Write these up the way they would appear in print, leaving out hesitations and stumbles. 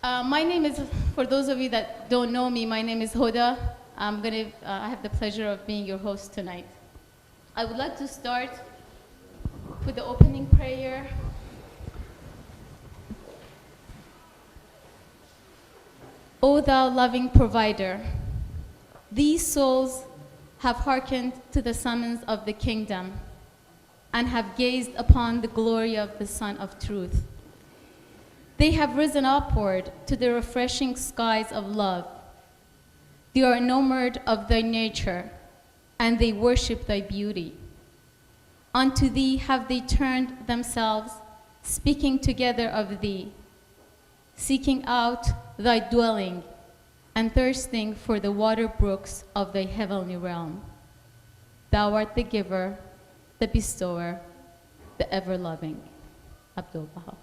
My name is, for those of you that don't know me, my name is Hoda. I have the pleasure of being your host tonight. I would like to start with the opening prayer. O thou loving provider, these souls have hearkened to the summons of the kingdom and have gazed upon the glory of the Sun of Truth. They have risen upward to the refreshing skies of love. They are enamored of thy nature, and they worship thy beauty. Unto thee have they turned themselves, speaking together of thee, seeking out thy dwelling, and thirsting for the water brooks of thy heavenly realm. Thou art the giver, the bestower, the ever-loving. Abdul Baha.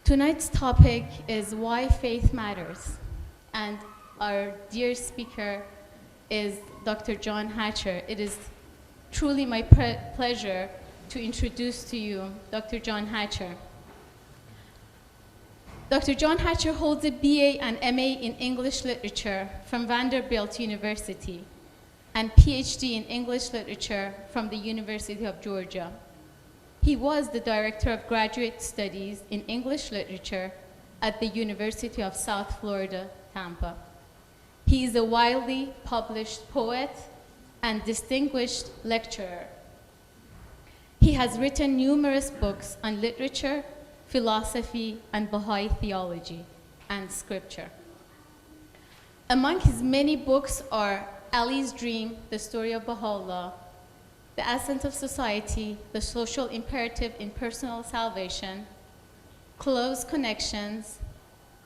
Tonight's topic is why faith matters, and our dear speaker is Dr. John Hatcher. It is truly my pleasure to introduce to you Dr. John Hatcher. Dr. John Hatcher holds a BA and MA in English Literature from Vanderbilt University and PhD in English Literature from the University of Georgia. He was the Director of Graduate Studies in English Literature at the University of South Florida, Tampa. He is a widely published poet and distinguished lecturer. He has written numerous books on literature, philosophy, and Baha'i theology and scripture. Among his many books are Ali's Dream, The Story of Baha'u'llah, The Ascent of Society, The Social Imperative in Personal Salvation, Close Connections,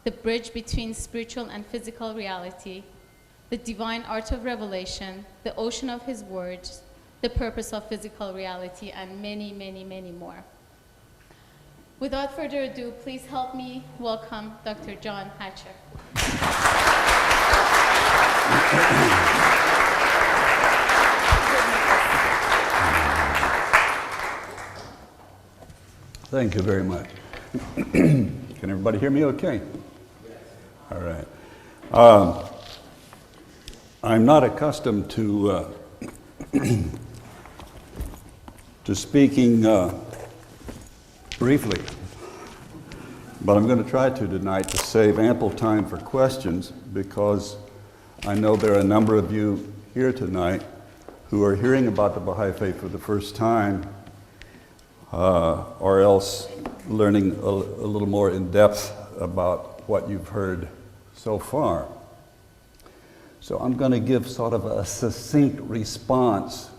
The Bridge Between Spiritual and Physical Reality, The Divine Art of Revelation, The Ocean of His Words, The Purpose of Physical Reality, and many, many, many more. Without further ado, please help me welcome Dr. John Hatcher. Thank you very much. Can everybody hear me okay? Yes. All right. I'm not accustomed to speaking briefly, but I'm going to try to tonight to save ample time for questions, because I know there are a number of you here tonight who are hearing about the Baha'i Faith for the first time, or else learning a little more in depth about what you've heard so far. So I'm going to give sort of a succinct response.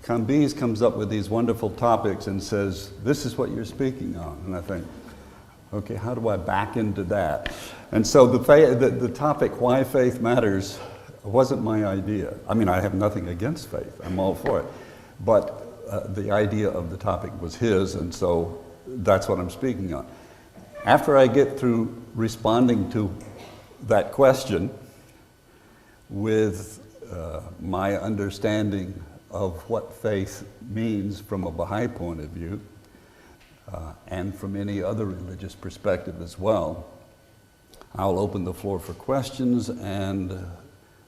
Kambiz comes up with these wonderful topics and says, this is what you're speaking on. And I think, okay, how do I back into that? And so the topic, why faith matters, wasn't my idea. I mean, I have nothing against faith. I'm all for it. But the idea of the topic was his, and so that's what I'm speaking on. After I get through responding to that question with my understanding of what faith means from a Baha'i point of view, and from any other religious perspective as well, I'll open the floor for questions and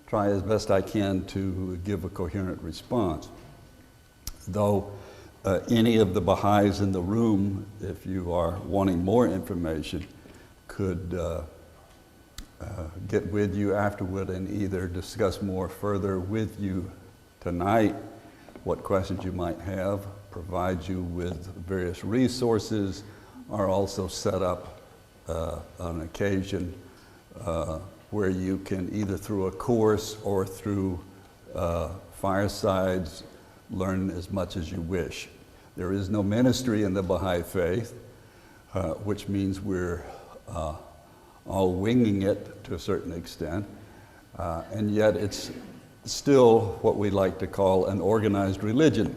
try as best I can to give a coherent response. Though any of the Baha'is in the room, if you are wanting more information, could get with you afterward and either discuss more further with you tonight what questions you might have, provide you with various resources, or also set up an occasion where you can either through a course or through firesides learn as much as you wish. There is no ministry in the Baha'i Faith, which means we're all winging it to a certain extent, and yet it's still what we like to call an organized religion.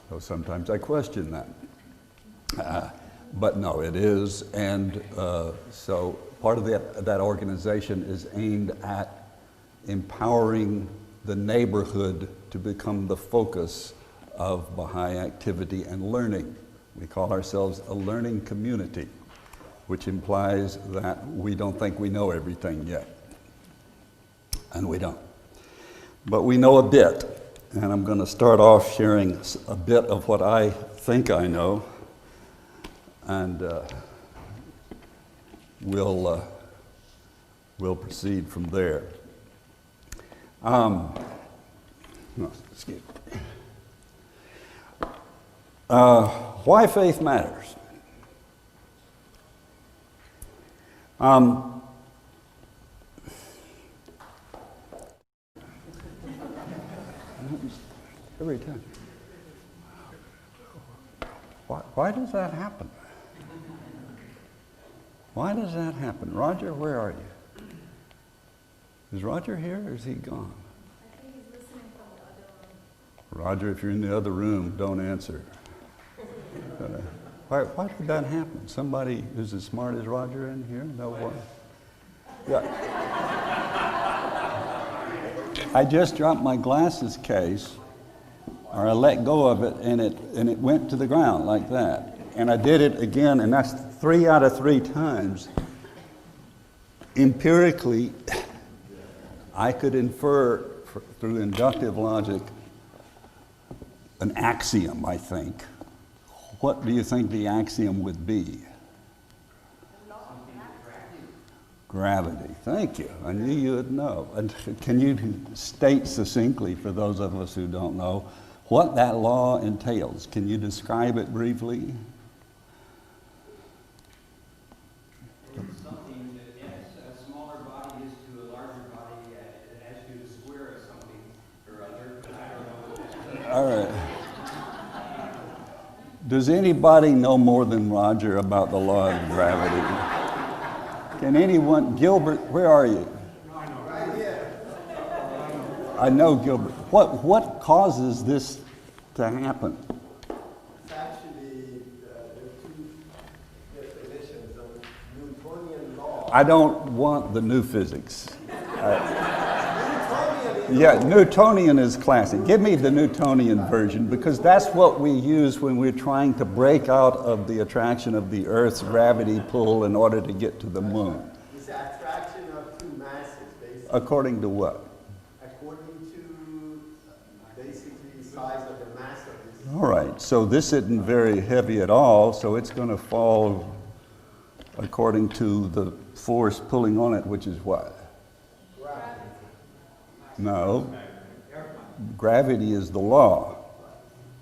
So sometimes I question that. But no, it is, and so part of that organization is aimed at empowering the neighborhood to become the focus of Baha'i activity and learning. We call ourselves a learning community, which implies that we don't think we know everything yet. And we don't. But we know a bit. And I'm going to start off sharing a bit of what I think I know. And we'll proceed from there. Excuse me. Why faith matters. Every time. Why does that happen? Why does that happen? Roger, where are you? Is Roger here or is he gone? I think he's listening from the other room. Roger, if you're in the other room, don't answer. Why did that happen? Somebody who's as smart as Roger in here? No one? Yeah. I just dropped my glasses case, or I let go of it, and it went to the ground like that. And I did it again, and that's 3 out of 3 times. Empirically, I could infer through inductive logic an axiom, I think. What do you think the axiom would be? Gravity. Thank you. I knew you would know. And can you state succinctly, for those of us who don't know, what that law entails? Can you describe it briefly? It's something that as a smaller body is to a larger body, it has to do the square of something or other, but I don't know what that is. All right. Does anybody know more than Roger about the law of gravity? Can anyone, Gilbert, where are you? I know. Right here. I know Gilbert. What causes this to happen? It's actually the two definitions of Newtonian law. I don't want the new physics. Yeah, Newtonian is classic. Give me the Newtonian version, because that's what we use when we're trying to break out of the attraction of the Earth's gravity pull in order to get to the moon. It's the attraction of two masses, basically. According to what? According to basically the size of the mass of this. All right, so this isn't very heavy at all, so it's going to fall according to the force pulling on it, which is what? No. Gravity is the law.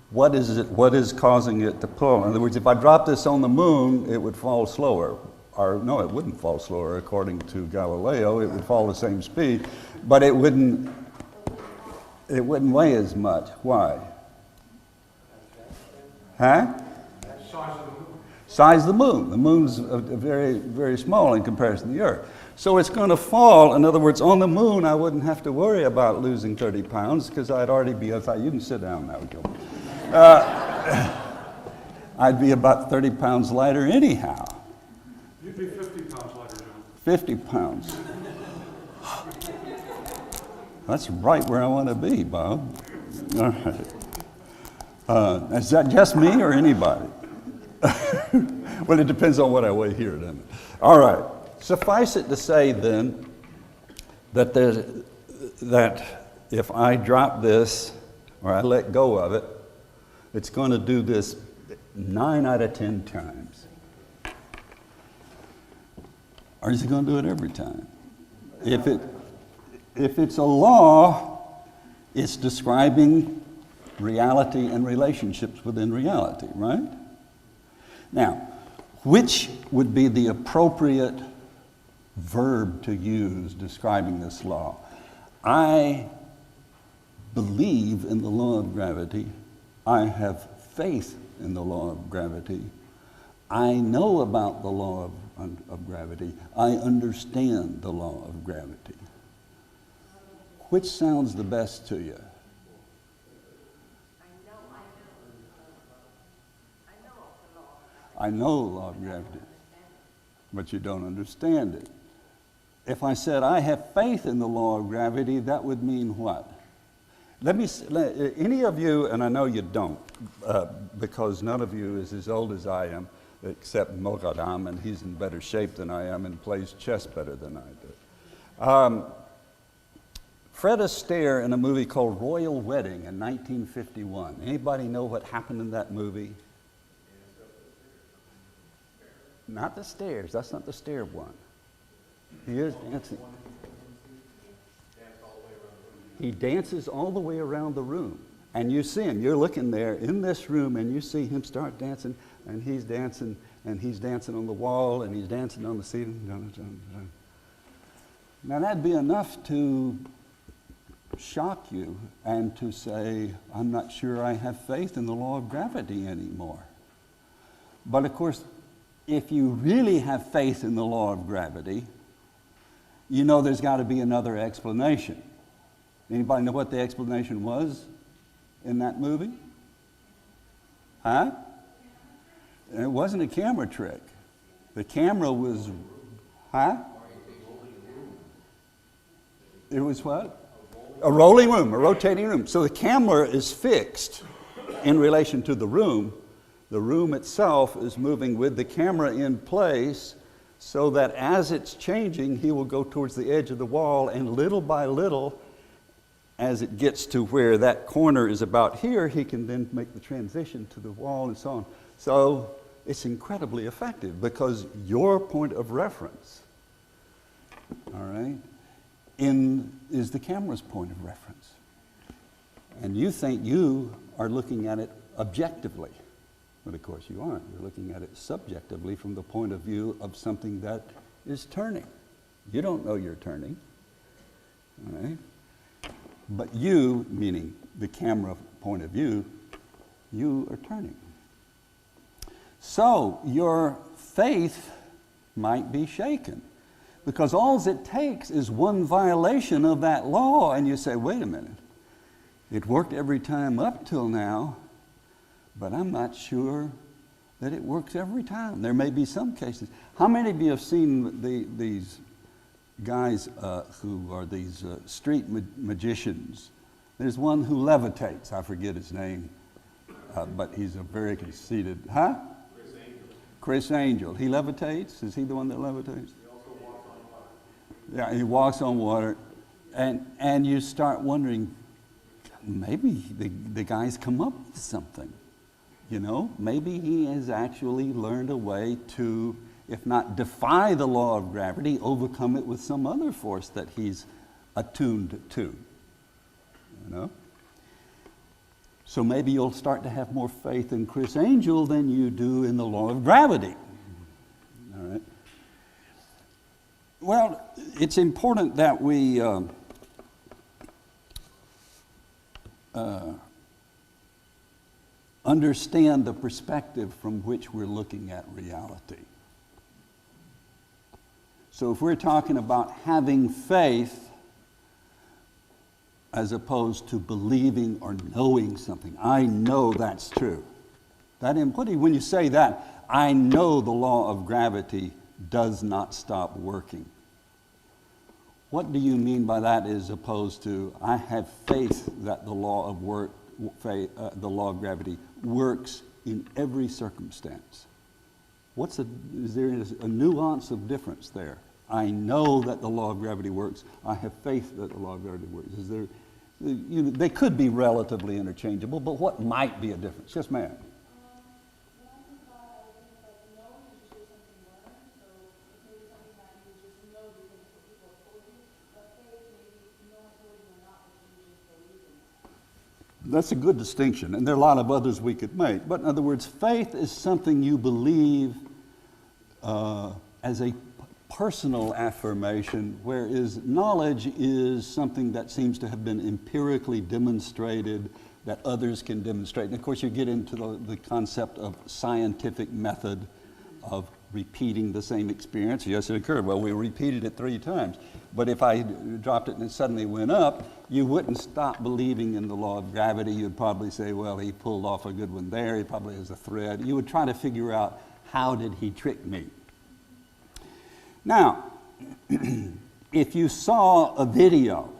What is it? What is causing it to pull? In other words, if I drop this on the moon, it would fall slower. Or no, it wouldn't fall slower. According to Galileo, it would fall the same speed, but it wouldn't weigh as much. Why? Huh? Size of the moon. The moon's very, very small in comparison to the Earth. So it's going to fall. In other words, on the moon, I wouldn't have to worry about losing 30 pounds because I'd already be, you can sit down now, Gilbert. I'd be about 30 pounds lighter anyhow. You'd be 50 pounds lighter, John. 50 pounds. That's right where I want to be, Bob. All right. Is that just me or anybody? Well, it depends on what I weigh here, doesn't it? All right. Suffice it to say, then, that if I drop this or I let go of it, it's going to do this 9 out of 10 times. Or is it going to do it every time? If it's a law, it's describing reality and relationships within reality, right? Now, which would be the appropriate verb to use describing this law? I believe in the law of gravity. I have faith in the law of gravity. I know about the law of gravity. I understand the law of gravity. Which sounds the best to you? I know the law of gravity, but you don't understand it. If I said I have faith in the law of gravity, that would mean what? Any of you, and I know you don't, because none of you is as old as I am, except Mogadam, and he's in better shape than I am and plays chess better than I do. Fred Astaire in a movie called Royal Wedding in 1951. Anybody know what happened in that movie? Not the stairs. That's not the stair one. He is dancing. He dances all the way around the room. And you see him. You're looking there in this room, and you see him start dancing, and he's dancing on the wall, and he's dancing on the ceiling. Now that'd be enough to shock you and to say, I'm not sure I have faith in the law of gravity anymore. But of course, if you really have faith in the law of gravity, you know there's got to be another explanation. Anybody know what the explanation was in that movie? Huh? It wasn't a camera trick. The camera was, huh? It was what? A rolling room, a rotating room. So the camera is fixed in relation to the room. The room itself is moving with the camera in place so that as it's changing, he will go towards the edge of the wall, and little by little, as it gets to where that corner is about here, he can then make the transition to the wall and so on. So it's incredibly effective because your point of reference, all right, is the camera's point of reference. And you think you are looking at it objectively. But of course you aren't. You're looking at it subjectively from the point of view of something that is turning. You don't know you're turning, all right? But you, meaning the camera point of view, you are turning. So your faith might be shaken because all it takes is one violation of that law, and you say, wait a minute, it worked every time up till now, but I'm not sure that it works every time. There may be some cases. How many of you have seen these guys who are these street magicians? There's one who levitates. I forget his name, but he's a very conceited, huh? Chris Angel. He levitates? Is he the one that levitates? He also walks on water. Yeah, he walks on water. And you start wondering, maybe the guy's come up with something. You know, maybe he has actually learned a way to, if not defy the law of gravity, overcome it with some other force that he's attuned to. You know? So maybe you'll start to have more faith in Chris Angel than you do in the law of gravity. All right. Well, it's important that we understand the perspective from which we're looking at reality. So if we're talking about having faith as opposed to believing or knowing something, I know that's true. When you say that, I know the law of gravity does not stop working. What do you mean by that as opposed to I have faith that the law of gravity works in every circumstance? Is there a nuance of difference there? I know that the law of gravity works. I have faith that the law of gravity works. They could be relatively interchangeable, but what might be a difference? Yes, ma'am. That's a good distinction, and there are a lot of others we could make. But in other words, faith is something you believe as a personal affirmation, whereas knowledge is something that seems to have been empirically demonstrated that others can demonstrate. And of course, you get into the concept of scientific method of repeating the same experience. Yes, it occurred. Well, we repeated it 3 times. But if I dropped it and it suddenly went up, you wouldn't stop believing in the law of gravity. You'd probably say, well, he pulled off a good one there. He probably has a thread. You would try to figure out, how did he trick me? Now, if you saw a video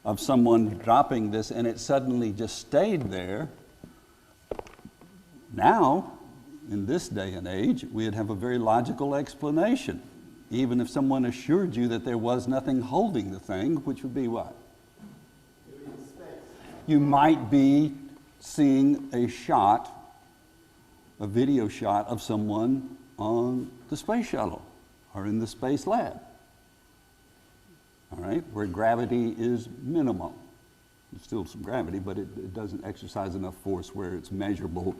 of someone dropping this and it suddenly just stayed there, now, in this day and age, we'd have a very logical explanation. Even if someone assured you that there was nothing holding the thing, which would be what? You might be seeing a video shot of someone on the space shuttle or in the space lab, all right, where gravity is minimal. There's still some gravity, but it doesn't exercise enough force where it's measurable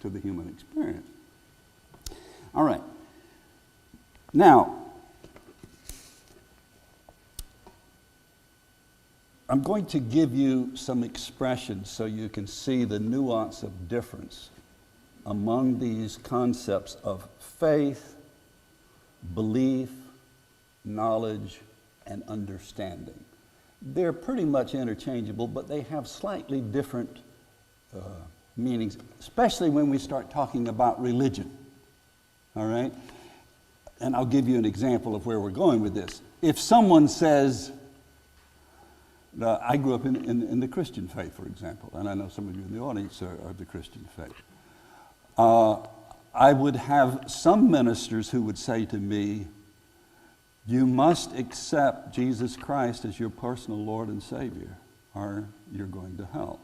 to the human experience. All right. Now, I'm going to give you some expressions so you can see the nuance of difference among these concepts of faith, belief, knowledge, and understanding. They're pretty much interchangeable, but they have slightly different meanings, especially when we start talking about religion. All right? And I'll give you an example of where we're going with this. If someone says, I grew up in the Christian faith, for example, and I know some of you in the audience are of the Christian faith. I would have some ministers who would say to me, you must accept Jesus Christ as your personal Lord and Savior, or you're going to hell.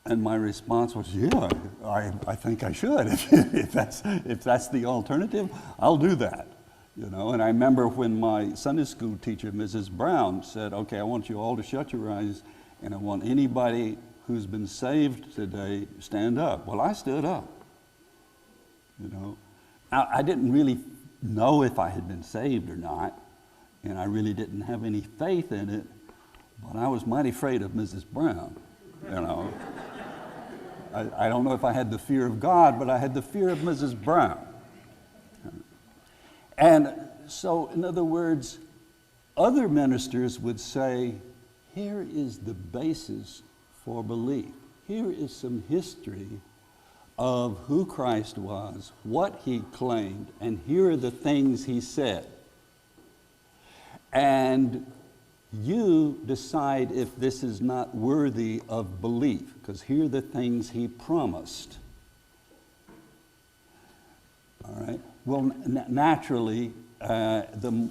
And my response was, yeah, I think I should. If that's the alternative, I'll do that. You know, and I remember when my Sunday school teacher, Mrs. Brown, said, okay, I want you all to shut your eyes, and I want anybody who's been saved today stand up. Well, I stood up. You know, I didn't really know if I had been saved or not, and I really didn't have any faith in it, but I was mighty afraid of Mrs. Brown, you know. I don't know if I had the fear of God, but I had the fear of Mrs. Brown. And so, in other words, other ministers would say, here is the basis for belief. Here is some history of who Christ was, what he claimed, and here are the things he said. And you decide if this is not worthy of belief, because here are the things he promised. All right? Well, naturally, the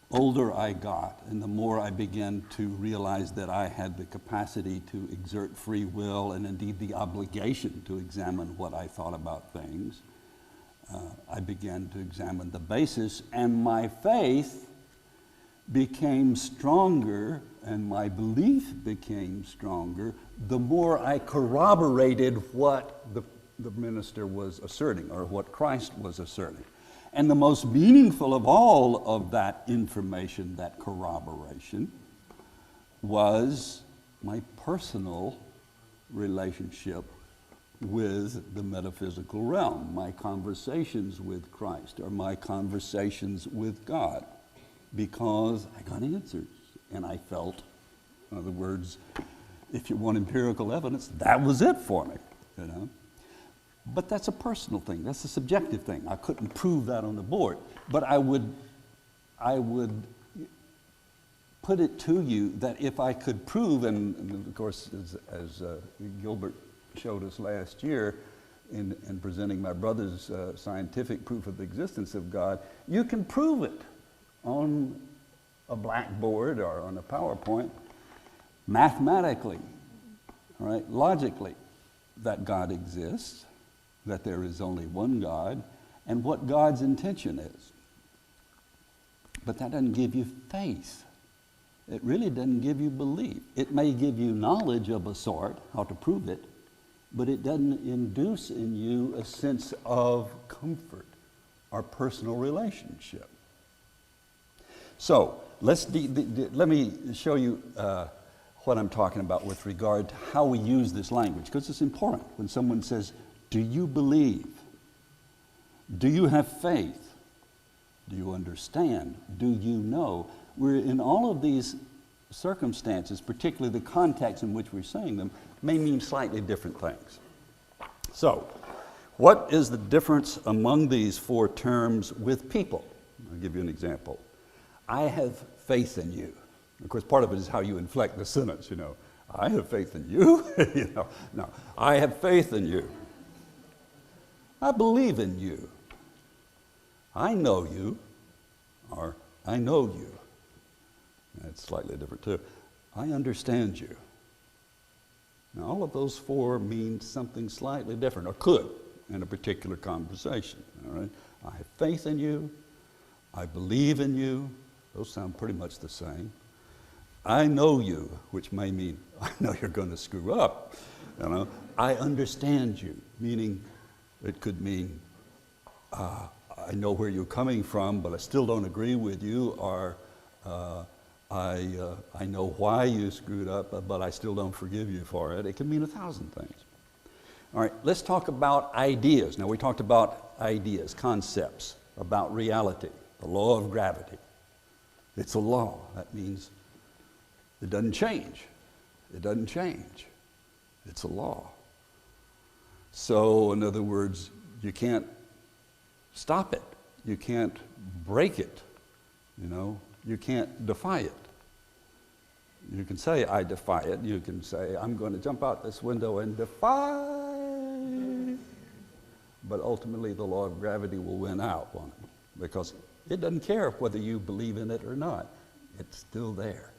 older I got and the more I began to realize that I had the capacity to exert free will and indeed the obligation to examine what I thought about things, I began to examine the basis, and my faith became stronger and my belief became stronger the more I corroborated what the minister was asserting or what Christ was asserting. And the most meaningful of all of that information, that corroboration, was my personal relationship with the metaphysical realm, my conversations with Christ or my conversations with God, because I got answers and I felt, in other words, if you want empirical evidence, that was it for me, you know. But that's a personal thing. That's a subjective thing. I couldn't prove that on the board. But I would put it to you that if I could prove, and of course, as Gilbert showed us last year in presenting my brother's scientific proof of the existence of God, you can prove it on a blackboard or on a PowerPoint mathematically, all right, logically, that God exists, that there is only one God, and what God's intention is. But that doesn't give you faith. It really doesn't give you belief. It may give you knowledge of a sort, how to prove it, but it doesn't induce in you a sense of comfort or personal relationship. So, let me show you what I'm talking about with regard to how we use this language, because it's important. When someone says, do you believe? Do you have faith? Do you understand? Do you know? We're in all of these circumstances, particularly the context in which we're saying them, may mean slightly different things. So, what is the difference among these four terms with people? I'll give you an example. I have faith in you. Of course, part of it is how you inflect the sentence, I have faith in you. No, I have faith in you. I believe in you. I know you, or I know you. That's slightly different too. I understand you. Now, all of those four mean something slightly different, or could in a particular conversation. All right? I have faith in you. I believe in you. Those sound pretty much the same. I know you, which may mean I know you're going to screw up. I understand you, meaning it could mean I know where you're coming from, but I still don't agree with you, or I know why you screwed up, but I still don't forgive you for it. It can mean 1,000 things. All right, let's talk about ideas. Now, we talked about ideas, concepts, about reality, the law of gravity. It's a law. That means it doesn't change. It doesn't change. It's a law. So, in other words, you can't stop it. You can't break it. You can't defy it. You can say, I defy it. You can say, I'm going to jump out this window and defy. But ultimately, the law of gravity will win out on it, because it doesn't care whether you believe in it or not. It's still there.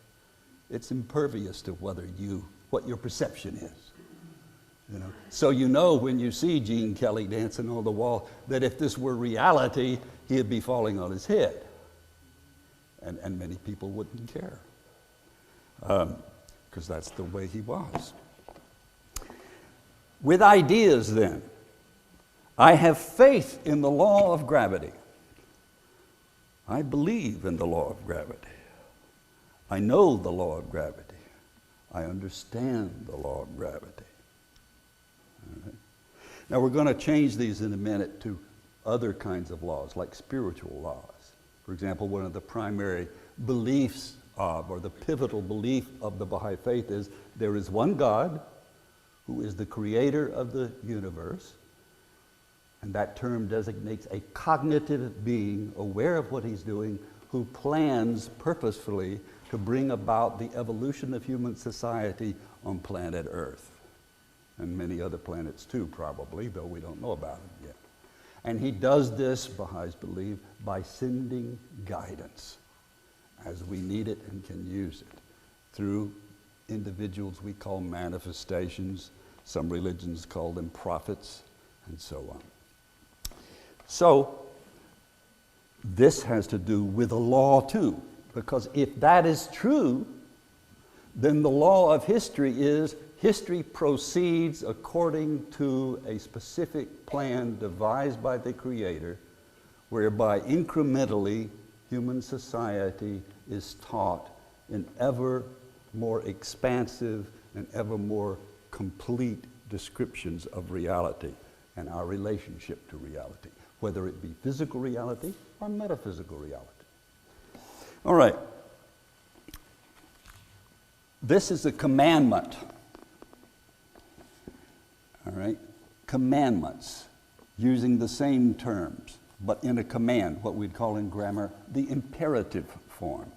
It's impervious to what your perception is. So when you see Gene Kelly dancing on the wall, that if this were reality, he'd be falling on his head. And many people wouldn't care. Because that's the way he was. With ideas then, I have faith in the law of gravity. I believe in the law of gravity. I know the law of gravity. I understand the law of gravity. All right. Now we're going to change these in a minute to other kinds of laws, like spiritual laws. For example, one of the primary beliefs or the pivotal belief of the Baha'i faith is there is one God who is the creator of the universe, and that term designates a cognitive being aware of what he's doing, who plans purposefully to bring about the evolution of human society on planet Earth, and many other planets too, probably, though we don't know about it yet. And he does this, Baha'is believe, by sending guidance as we need it and can use it through individuals we call manifestations. Some religions call them prophets, and so on. So this has to do with a law too, because if that is true, then the law of history is history proceeds according to a specific plan devised by the Creator, whereby incrementally human society is taught in ever more expansive and ever more complete descriptions of reality and our relationship to reality, whether it be physical reality or metaphysical reality. All right. This is a commandment. All right? Commandments, using the same terms, but in a command, what we'd call in grammar the imperative form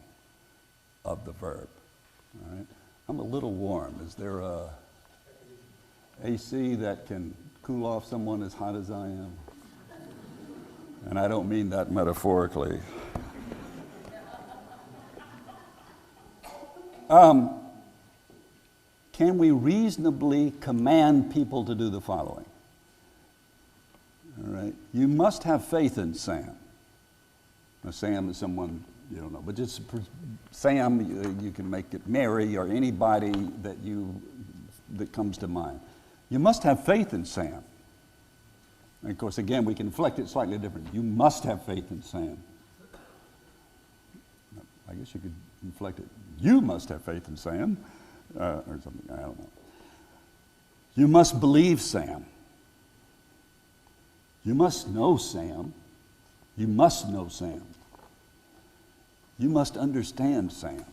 of the verb. All right? I'm a little warm. Is there a AC that can cool off someone as hot as I am? And I don't mean that metaphorically. Can we reasonably command people to do the following? All right. You must have faith in Sam. Now, Sam is someone you don't know, but just Sam, you can make it Mary or anybody that comes to mind. You must have faith in Sam. And of course, again, we can inflect it slightly different. You must have faith in Sam. I guess you could inflect it. You must have faith in Sam, or something. I don't know. You must believe Sam. You must know Sam. You must know Sam. You must understand Sam.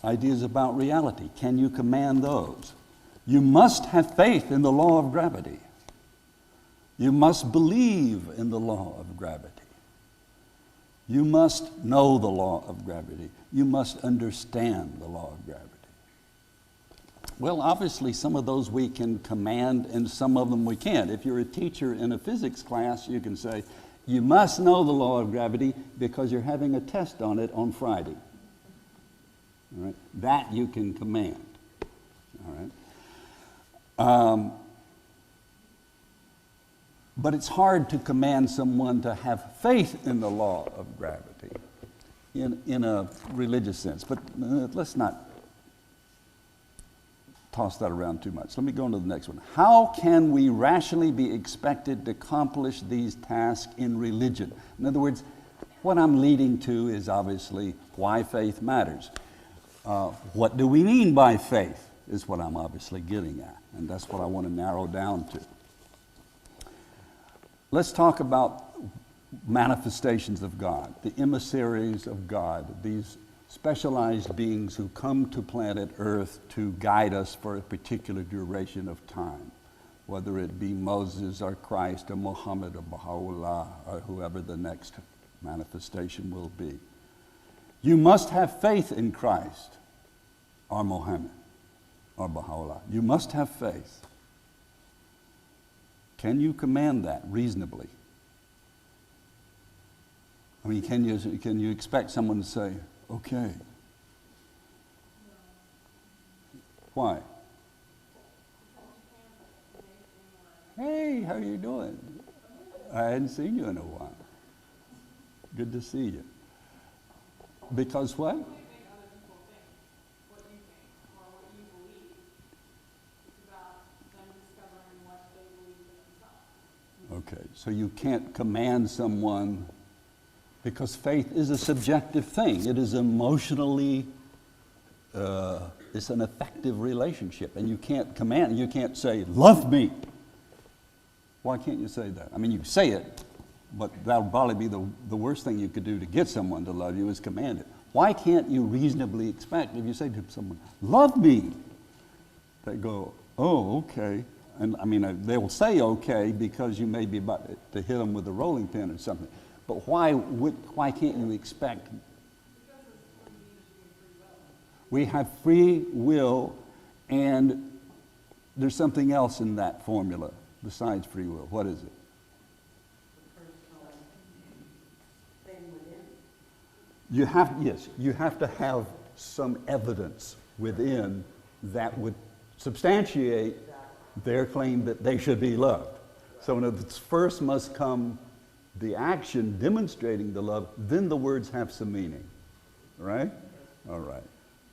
Ideas about reality. Can you command those? You must have faith in the law of gravity. You must believe in the law of gravity. You must know the law of gravity. You must understand the law of gravity. Well, obviously, some of those we can command and some of them we can't. If you're a teacher in a physics class, you can say, you must know the law of gravity because you're having a test on it on Friday. All right? That you can command. All right? But it's hard to command someone to have faith in the law of gravity in a religious sense. But let's not toss that around too much. Let me go on to the next one. How can we rationally be expected to accomplish these tasks in religion? In other words, what I'm leading to is obviously why faith matters. What do we mean by faith is what I'm obviously getting at, and that's what I want to narrow down to. Let's talk about manifestations of God, the emissaries of God, these specialized beings who come to planet Earth to guide us for a particular duration of time, whether it be Moses or Christ or Muhammad or Baha'u'llah or whoever the next manifestation will be. You must have faith in Christ or Muhammad or Baha'u'llah. You must have faith. Can you command that reasonably? I mean, can you expect someone to say, okay? Why? Hey, how are you doing? I hadn't seen you in a while. Good to see you. Because what? Okay, so you can't command someone because faith is a subjective thing. It is emotionally, it's an affective relationship. And you can't command, you can't say, love me. Why can't you say that? I mean, you say it, but that would probably be the worst thing you could do to get someone to love you is command it. Why can't you reasonably expect, if you say to someone, love me, they go, oh, okay. And I mean, they will say okay because you may be about to hit them with a rolling pin or something. But why can't you expect? We have free will, and there's something else in that formula besides free will. What is it? You have to have some evidence within that would substantiate their claim that they should be loved. So in other words, first must come the action demonstrating the love, then the words have some meaning, right? All right,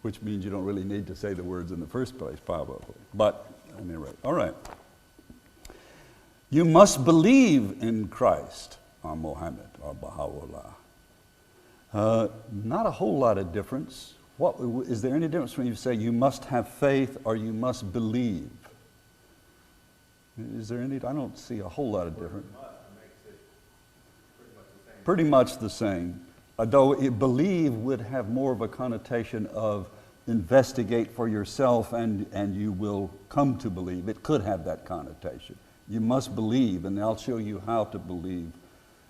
which means you don't really need to say the words in the first place, probably. But at any rate, all right. You must believe in Christ or Muhammad or Baha'u'llah. Not a whole lot of difference. Is there any difference when you say you must have faith or you must believe? Is there any? I don't see a whole lot of difference. Pretty much the same. Although believe would have more of a connotation of investigate for yourself and you will come to believe. It could have that connotation. You must believe, and I'll show you how to believe,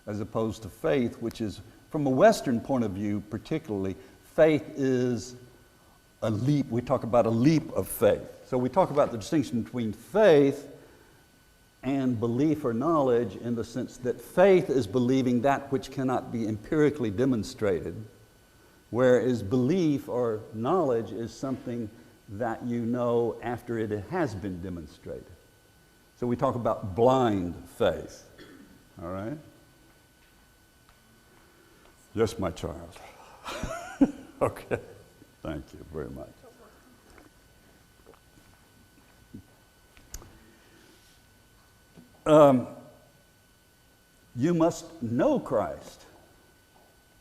as opposed to faith, which is, from a Western point of view particularly, faith is a leap. We talk about a leap of faith. So we talk about the distinction between faith and belief or knowledge in the sense that faith is believing that which cannot be empirically demonstrated, whereas belief or knowledge is something that you know after it has been demonstrated. So we talk about blind faith, all right? Yes, my child. Okay, thank you very much. You must know Christ,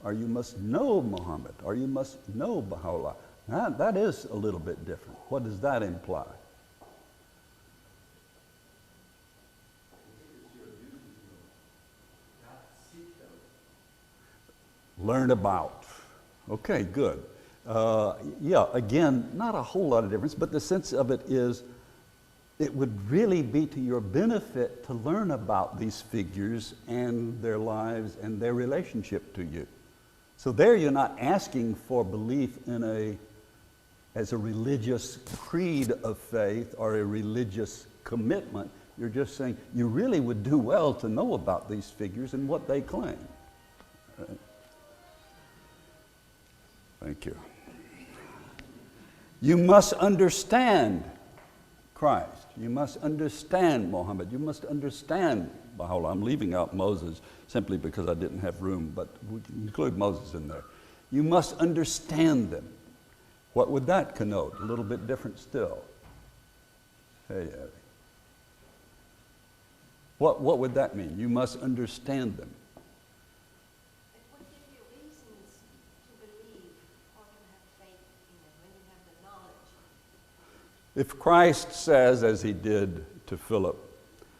or you must know Muhammad, or you must know Baha'u'llah. That is a little bit different. What does that imply? Learn about. Okay, good. Yeah, again, not a whole lot of difference, but the sense of it is it would really be to your benefit to learn about these figures and their lives and their relationship to you. So there you're not asking for belief as a religious creed of faith or a religious commitment. You're just saying you really would do well to know about these figures and what they claim. Right? Thank you. You must understand Christ. You must understand Muhammad. You must understand Baha'u'llah. I'm leaving out Moses simply because I didn't have room, but we can include Moses in there. You must understand them. What would that connote? A little bit different still. Hey, Abby. What would that mean? You must understand them. It would give you reasons to believe or to have faith in them when you have the knowledge. If Christ says, as he did to Philip,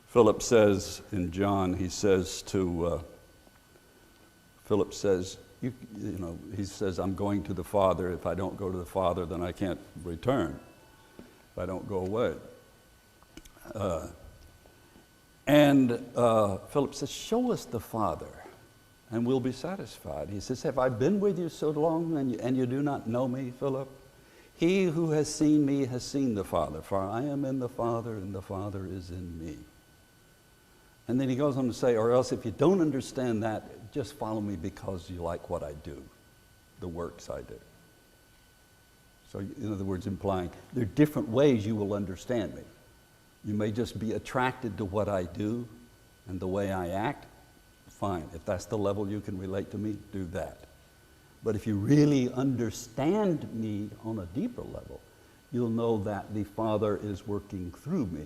Philip says in John, he says to, Philip says, he says, I'm going to the Father. If I don't go to the Father, then I can't return. If I don't go away. Philip says, show us the Father, and we'll be satisfied. He says, have I been with you so long, and you do not know me, Philip? He who has seen me has seen the Father, for I am in the Father, and the Father is in me. And then he goes on to say, or else if you don't understand that, just follow me because you like what I do, the works I do. So in other words, implying there are different ways you will understand me. You may just be attracted to what I do and the way I act. Fine. If that's the level you can relate to me, do that. But if you really understand me on a deeper level, you'll know that the Father is working through me.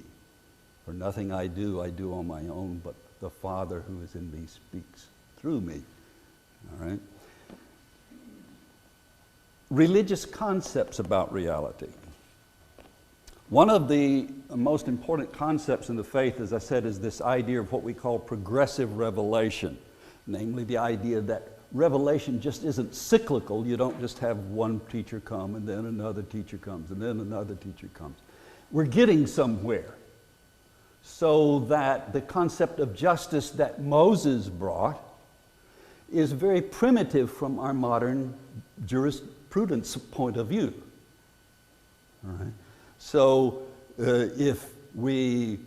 For nothing I do on my own, but the Father who is in me speaks through me. All right? Religious concepts about reality. One of the most important concepts in the faith, as I said, is this idea of what we call progressive revelation. Namely, the idea that revelation just isn't cyclical. You don't just have one teacher come and then another teacher comes and then another teacher comes. We're getting somewhere. So that the concept of justice that Moses brought is very primitive from our modern jurisprudence point of view. All right? So if we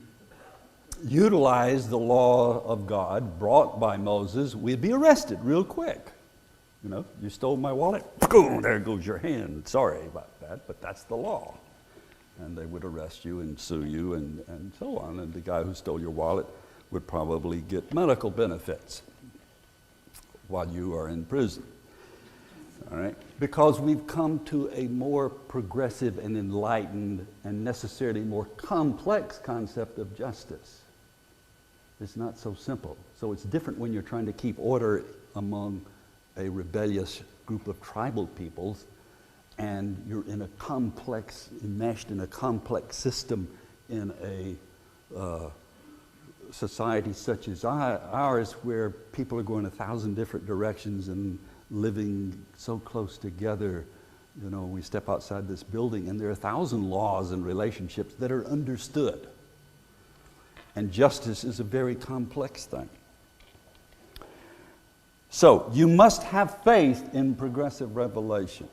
utilize the law of God brought by Moses, we'd be arrested real quick. You stole my wallet, boom, there goes your hand. Sorry about that, but that's the law. And they would arrest you and sue you and so on. And the guy who stole your wallet would probably get medical benefits while you are in prison. All right? Because we've come to a more progressive and enlightened and necessarily more complex concept of justice. It's not so simple. So it's different when you're trying to keep order among a rebellious group of tribal peoples and you're in a complex, enmeshed in a complex system in a society such as ours where people are going 1,000 different directions and living so close together. We step outside this building and there are 1,000 laws and relationships that are understood. And justice is a very complex thing. So you must have faith in progressive revelation.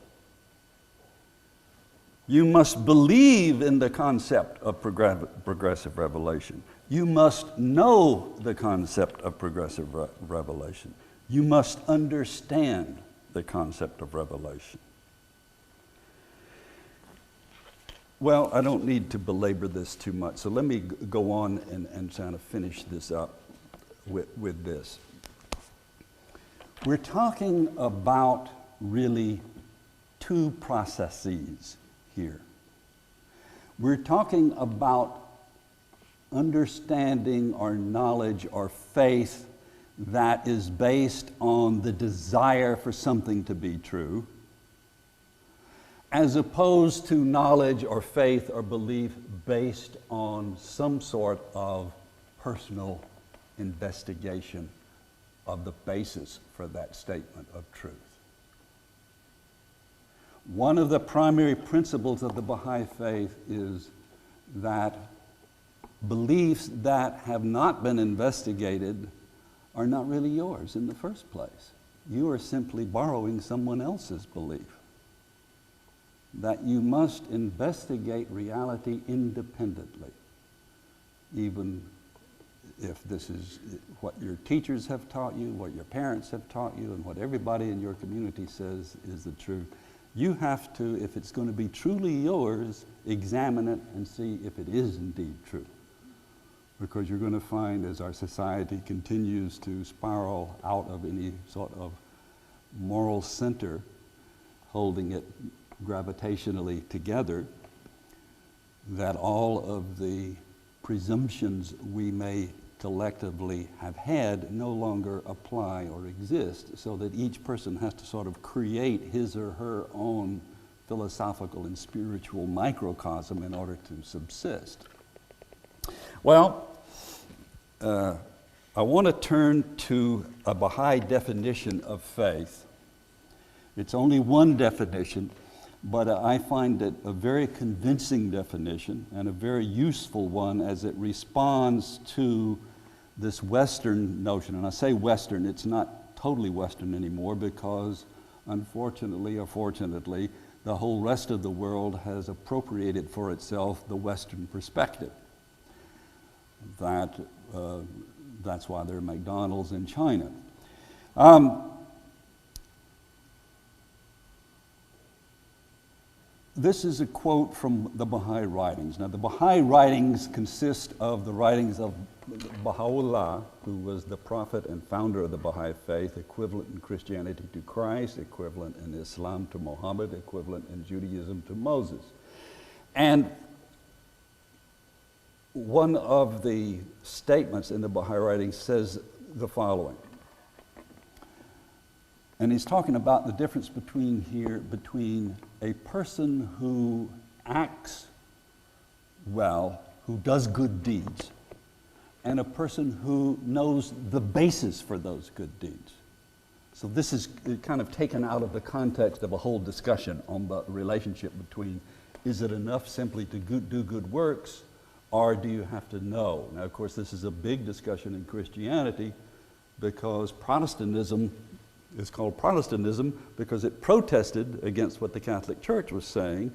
You must believe in the concept of progressive revelation. You must know the concept of progressive revelation. You must understand the concept of revelation. Well, I don't need to belabor this too much, so let me go on and kind of finish this up with this. We're talking about really two processes here. We're talking about understanding or knowledge or faith that is based on the desire for something to be true, as opposed to knowledge or faith or belief based on some sort of personal investigation of the basis for that statement of truth. One of the primary principles of the Baha'i faith is that beliefs that have not been investigated are not really yours in the first place. you are simply borrowing someone else's belief. That you must investigate reality independently, even if this is what your teachers have taught you, what your parents have taught you, and what everybody in your community says is the truth. You have to, if it's going to be truly yours, examine it and see if it is indeed true. Because you're going to find, as our society continues to spiral out of any sort of moral center, holding it gravitationally together, that all of the presumptions we may collectively have had no longer apply or exist, so that each person has to sort of create his or her own philosophical and spiritual microcosm in order to subsist. Well, I want to turn to a Baha'i definition of faith. It's only one definition, but I find it a very convincing definition and a very useful one as it responds to this Western notion. And I say Western, it's not totally Western anymore because unfortunately or fortunately, the whole rest of the world has appropriated for itself the Western perspective. That's why there are McDonald's in China. This is a quote from the Baha'i writings. Now, the Baha'i writings consist of the writings of Baha'u'llah, who was the prophet and founder of the Baha'i faith, equivalent in Christianity to Christ, equivalent in Islam to Muhammad, equivalent in Judaism to Moses. And one of the statements in the Baha'i writings says the following. And he's talking about the difference between a person who acts well, who does good deeds, and a person who knows the basis for those good deeds. So this is kind of taken out of the context of a whole discussion on the relationship between, is it enough simply to do good works, or do you have to know? Now, of course, this is a big discussion in Christianity because Protestantism is called Protestantism because it protested against what the Catholic Church was saying,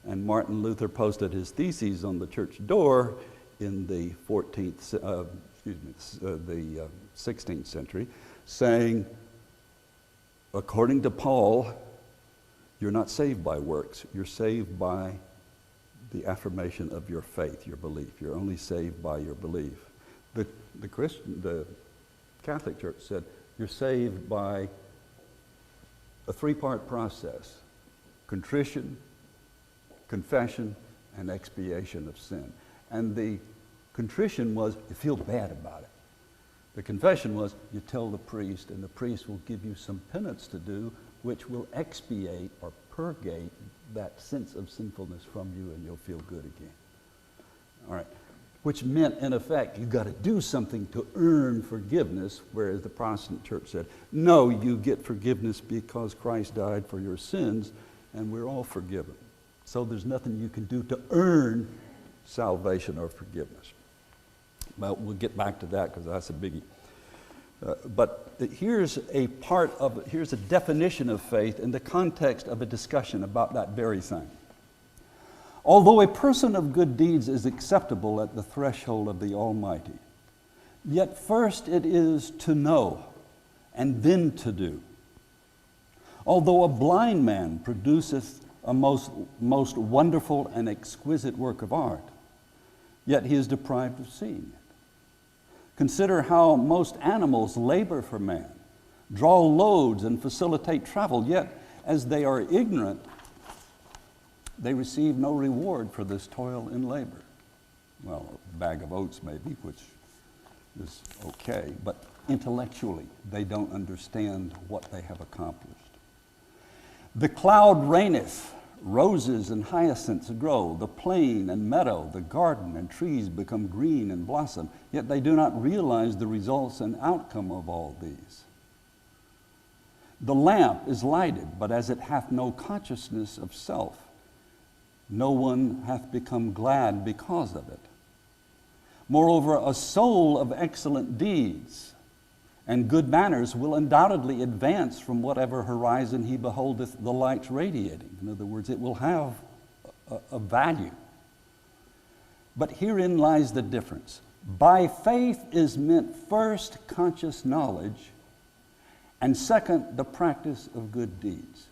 and Martin Luther posted his theses on the church door in the 16th century, saying, according to Paul, you're not saved by works, you're saved by the affirmation of your faith, your belief. You're only saved by your belief. The Catholic Church said, you're saved by a three-part process: contrition, confession, and expiation of sin. And the contrition was you feel bad about it. The confession was you tell the priest, and the priest will give you some penance to do, which will expiate or purgate that sense of sinfulness from you, and you'll feel good again. All right. Which meant, in effect, you got to do something to earn forgiveness, whereas the Protestant church said, no, you get forgiveness because Christ died for your sins, and we're all forgiven. So there's nothing you can do to earn salvation or forgiveness. Well, we'll get back to that because that's a biggie. But here's a definition of faith in the context of a discussion about that very thing. Although a person of good deeds is acceptable at the threshold of the Almighty, yet first it is to know and then to do. Although a blind man produceth a most wonderful and exquisite work of art, yet he is deprived of seeing it. Consider how most animals labor for man, draw loads and facilitate travel, yet as they are ignorant, they receive no reward for this toil and labor. Well, a bag of oats maybe, which is okay, but intellectually they don't understand what they have accomplished. The cloud reigneth, roses and hyacinths grow, the plain and meadow, the garden and trees become green and blossom, yet they do not realize the results and outcome of all these. The lamp is lighted, but as it hath no consciousness of self, no one hath become glad because of it. Moreover, a soul of excellent deeds And good manners will undoubtedly advance from whatever horizon he beholdeth the lights radiating. In other words, it will have a value. But herein lies the difference. By faith is meant first conscious knowledge, and second, the practice of good deeds.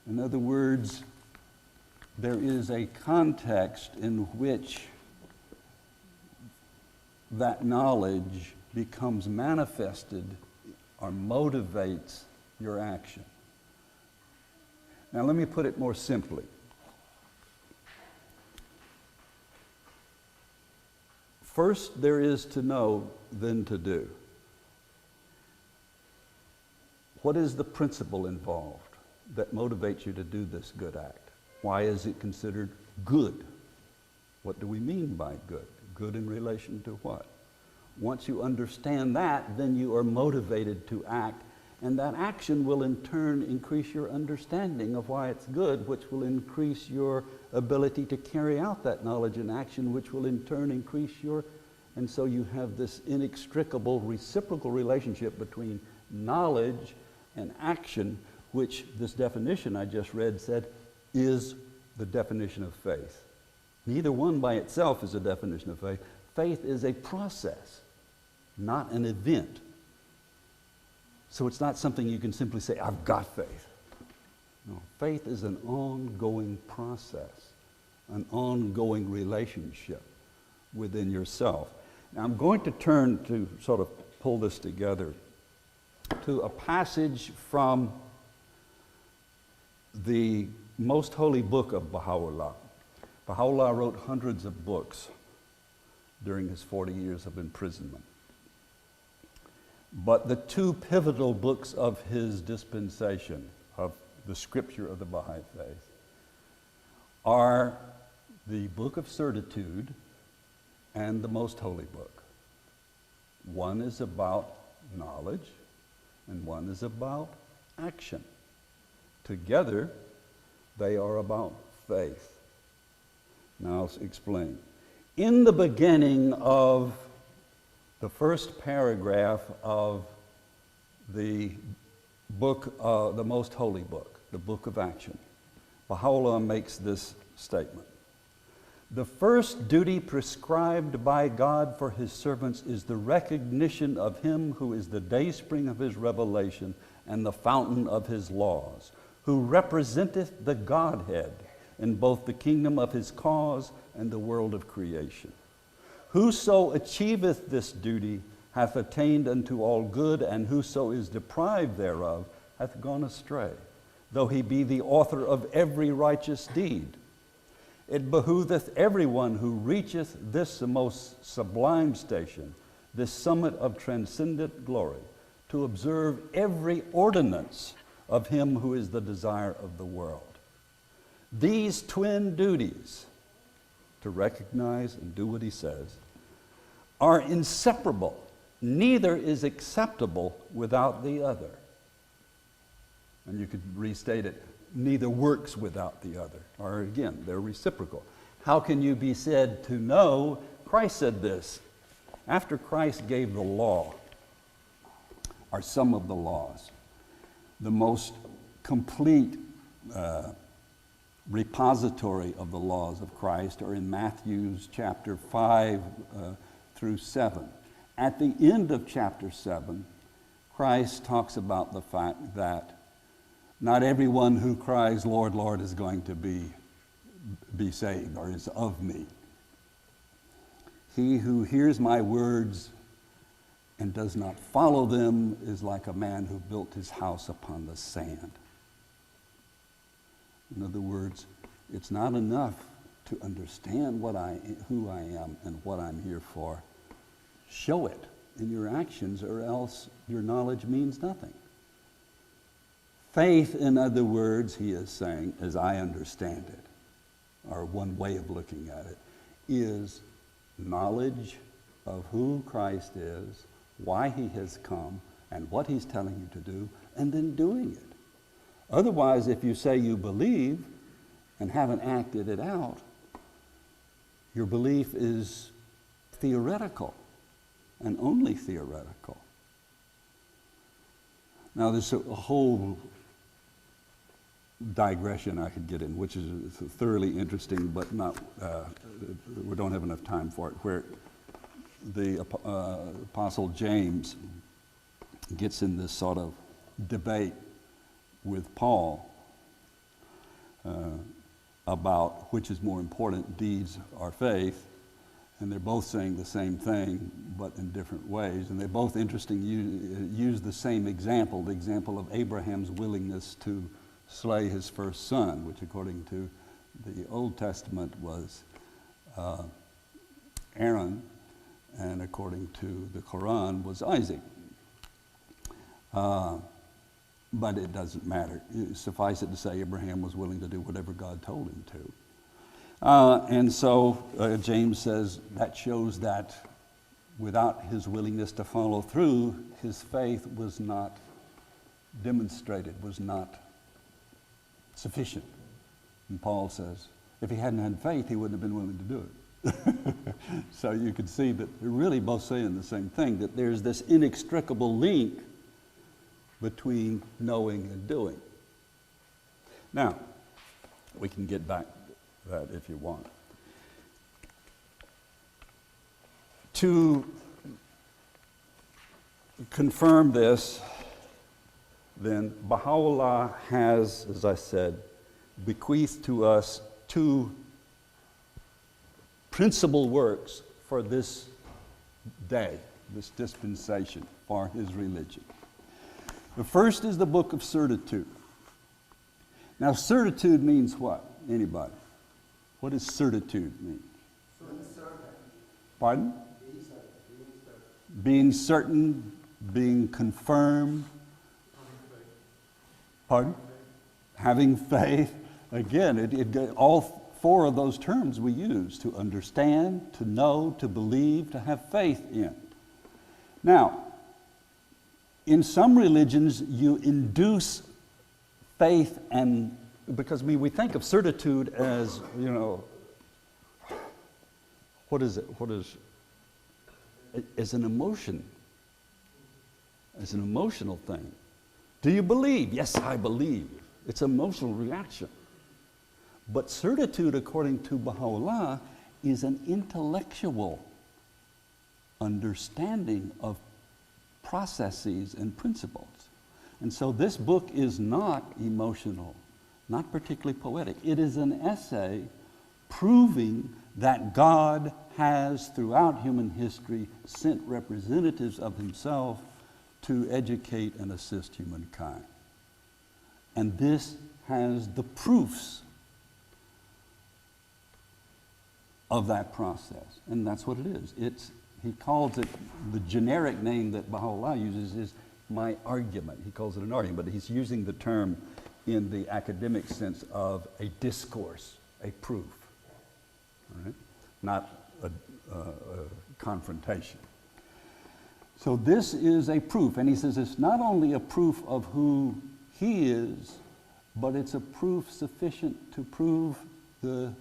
In other words, there is a context in which that knowledge becomes manifested or motivates your action. Now, let me put it more simply. First, there is to know, then to do. What is the principle involved that motivates you to do this good act? Why is it considered good? What do we mean by good? Good in relation to what? Once you understand that, then you are motivated to act, and that action will in turn increase your understanding of why it's good, which will increase your ability to carry out that knowledge and action, which will in turn increase your, and so you have this inextricable reciprocal relationship between knowledge and action, which this definition I just read said is the definition of faith. Neither one by itself is a definition of faith. Faith is a process, not an event. So it's not something you can simply say, I've got faith. No, faith is an ongoing process, an ongoing relationship within yourself. Now I'm going to turn to sort of pull this together to a passage from the most holy book of Baha'u'llah. Baha'u'llah wrote hundreds of books during his 40 years of imprisonment. But the two pivotal books of his dispensation, of the scripture of the Baha'i faith, are the Book of Certitude and the Most Holy Book. One is about knowledge, and one is about action. Together, they are about faith. Now I'll explain. In the beginning of the first paragraph of the book, the Most Holy Book, the Book of Action, Baha'u'llah makes this statement. The first duty prescribed by God for his servants is the recognition of him who is the dayspring of his revelation and the fountain of his laws, who representeth the Godhead in both the kingdom of his cause and the world of creation. Whoso achieveth this duty hath attained unto all good, and whoso is deprived thereof hath gone astray, though he be the author of every righteous deed. It behooveth everyone who reacheth this most sublime station, this summit of transcendent glory, to observe every ordinance of him who is the desire of the world. These twin duties, to recognize and do what he says, are inseparable. Neither is acceptable without the other. And you could restate it, neither works without the other. Or again, they're reciprocal. How can you be said to know? Christ said this. After Christ gave the law, or some of the laws, the most complete repository of the laws of Christ are in Matthew's chapter 5 through 7. At the end of chapter 7, Christ talks about the fact that not everyone who cries, Lord, Lord, is going to be saved or is of me. He who hears my words and does not follow them is like a man who built his house upon the sand. In other words, it's not enough to understand who I am and what I'm here for. Show it in your actions, or else your knowledge means nothing. Faith, in other words, he is saying, as I understand it, or one way of looking at it, is knowledge of who Christ is, why he has come, and what he's telling you to do, and then doing it. Otherwise, if you say you believe and haven't acted it out, your belief is theoretical. and only theoretical. Now there's a whole digression I could get in, which is thoroughly interesting, but not, we don't have enough time for it, where the Apostle James gets in this sort of debate with Paul about which is more important, deeds or faith, and they're both saying the same thing, but in different ways, and they both use the same example, the example of Abraham's willingness to slay his first son, which according to the Old Testament was Aaron, and according to the Quran was Isaac. But it doesn't matter. Suffice it to say, Abraham was willing to do whatever God told him to. And so James says that shows that without his willingness to follow through, his faith was not demonstrated, was not sufficient. And Paul says, if he hadn't had faith, he wouldn't have been willing to do it. So you can see that they're really both saying the same thing, that there's this inextricable link between knowing and doing. Now, we can get back to that if you want. To confirm this, then Baha'u'llah has, as I said, bequeathed to us two principal works for this day, this dispensation, for his religion. The first is the Book of Certitude. Now, certitude means what? Anybody? What does certitude mean? Pardon? Being certain, being confirmed. Pardon? Having faith. Again, all four of those terms we use: to understand, to know, to believe, to have faith in. Now, in some religions, you induce faith, and because we think of certitude as, what is it? As an emotion, as an emotional thing. Do you believe? Yes, I believe. It's an emotional reaction. But certitude, according to Baha'u'llah, is an intellectual understanding of processes and principles. And so this book is not emotional, not particularly poetic. It is an essay proving that God has, throughout human history, sent representatives of himself to educate and assist humankind. And this has the proofs of that process. And that's what it is. He calls it, the generic name that Baha'u'llah uses is my argument. He calls it an argument, but he's using the term in the academic sense of a discourse, a proof, all right? Not a confrontation. So this is a proof, and he says it's not only a proof of who he is, but it's a proof sufficient to prove the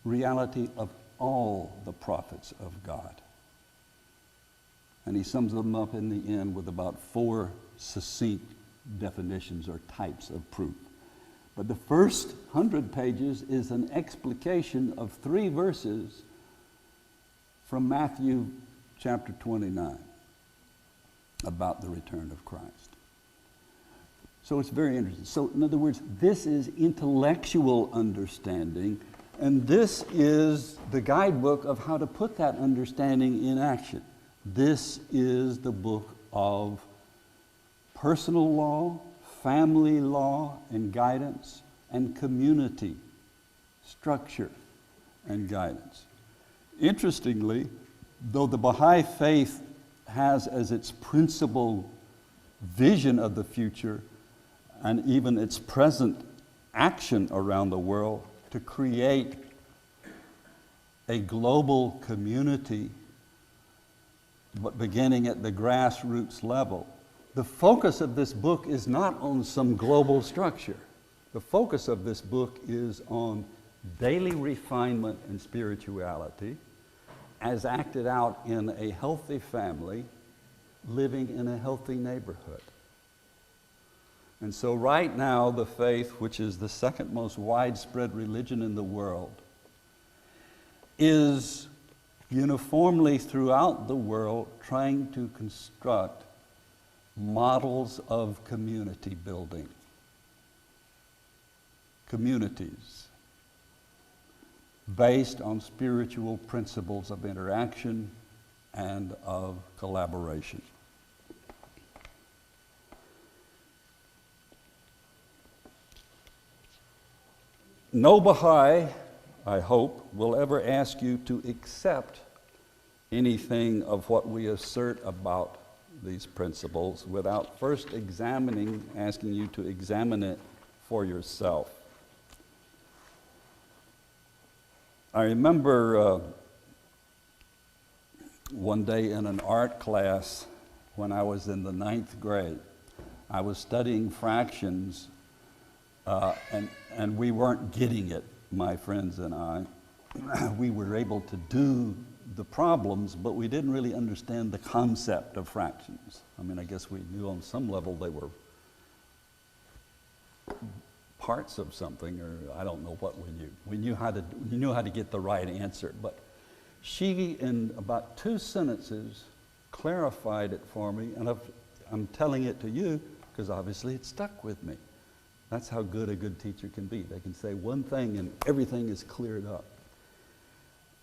reality of all the prophets of God. And he sums them up in the end with about 4 succinct definitions or types of proof. But the first 100 pages is an explication of 3 verses from Matthew chapter 29 about the return of Christ. So it's very interesting. So in other words, this is intellectual understanding, and this is the guidebook of how to put that understanding in action. This is the book of personal law, family law and guidance, and community structure and guidance. Interestingly, though the Baha'i faith has as its principal vision of the future and even its present action around the world to create a global community, but beginning at the grassroots level, the focus of this book is not on some global structure. The focus of this book is on daily refinement and spirituality, as acted out in a healthy family, living in a healthy neighborhood. And so right now, the faith, which is the second most widespread religion in the world, is uniformly throughout the world trying to construct models of community building. Communities based on spiritual principles of interaction and of collaboration. No Baha'i, I hope, will ever ask you to accept anything of what we assert about these principles without first asking you to examine it for yourself. I remember one day in an art class when I was in the 9th grade, I was studying fractions and we weren't getting it, my friends and I. We were able to do the problems, but we didn't really understand the concept of fractions. I mean, I guess we knew on some level they were parts of something, or I don't know what we knew. We knew how to get the right answer, but she, in about 2 sentences, clarified it for me, and I'm telling it to you because obviously it stuck with me. That's how good a good teacher can be. They can say one thing and everything is cleared up.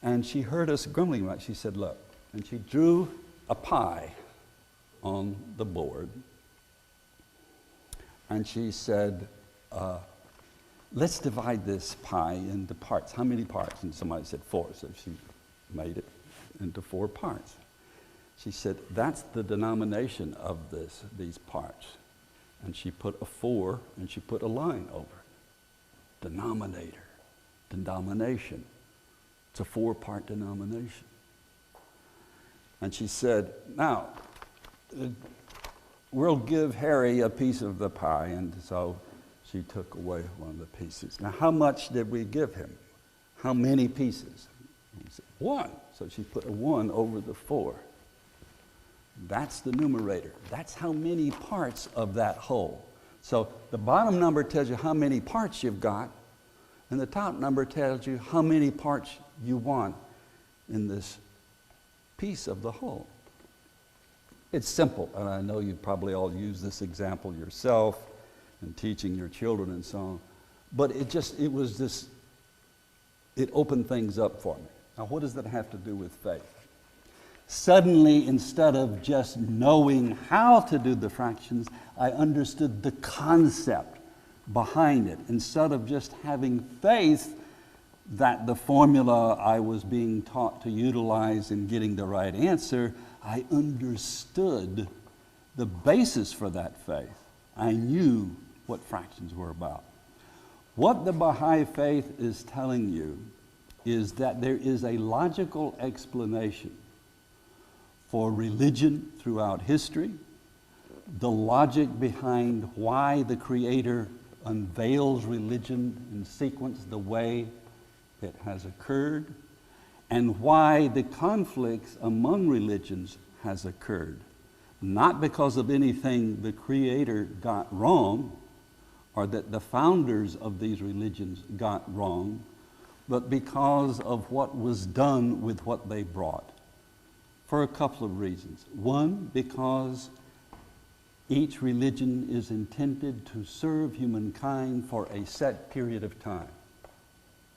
And she heard us grumbling about it. She said, look, and she drew a pie on the board. And she said, let's divide this pie into parts. How many parts? And somebody said 4, so she made it into 4 parts. She said, that's the denomination of these parts. And she put a 4 and she put a line over it. Denominator, denomination. It's a 4-part denomination. And she said, now, we'll give Harry a piece of the pie. And so she took away one of the pieces. Now, how much did we give him? How many pieces? He said, 1. So she put a 1 over the 4. That's the numerator. That's how many parts of that whole. So the bottom number tells you how many parts you've got, and the top number tells you how many parts you want in this piece of the whole. It's simple, and I know you probably all use this example yourself in teaching your children and so on, but it opened things up for me. Now, what does that have to do with faith? Suddenly, instead of just knowing how to do the fractions, I understood the concept behind it. Instead of just having faith that the formula I was being taught to utilize in getting the right answer, I understood the basis for that faith. I knew what fractions were about. What the Baha'i faith is telling you is that there is a logical explanation for religion throughout history, the logic behind why the Creator unveils religion in sequence the way it has occurred, and why the conflicts among religions has occurred. Not because of anything the Creator got wrong, or that the founders of these religions got wrong, but because of what was done with what they brought. For a couple of reasons. One, because each religion is intended to serve humankind for a set period of time,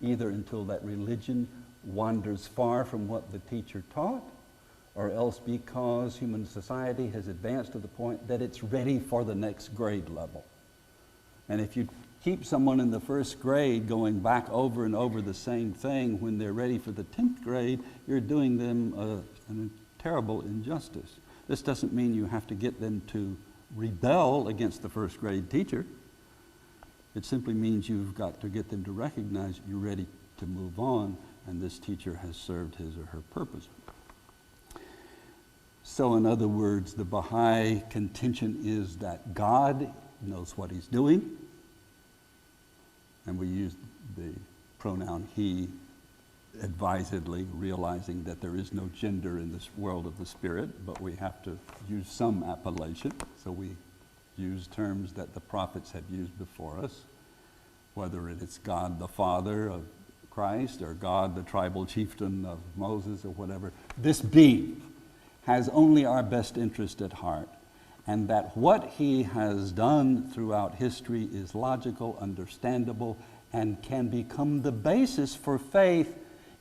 either until that religion wanders far from what the teacher taught, or else because human society has advanced to the point that it's ready for the next grade level. And if you keep someone in the 1st grade going back over and over the same thing when they're ready for the 10th grade, you're doing them a terrible injustice. This doesn't mean you have to get them to rebel against the 1st grade teacher. It simply means you've got to get them to recognize you're ready to move on, and this teacher has served his or her purpose. So in other words, the Baha'i contention is that God knows what he's doing, and we use the pronoun he advisedly, realizing that there is no gender in this world of the spirit, but we have to use some appellation. So we use terms that the prophets have used before us, whether it's God the Father of Christ or God the tribal chieftain of Moses or whatever. This being has only our best interest at heart, and that what he has done throughout history is logical, understandable, and can become the basis for faith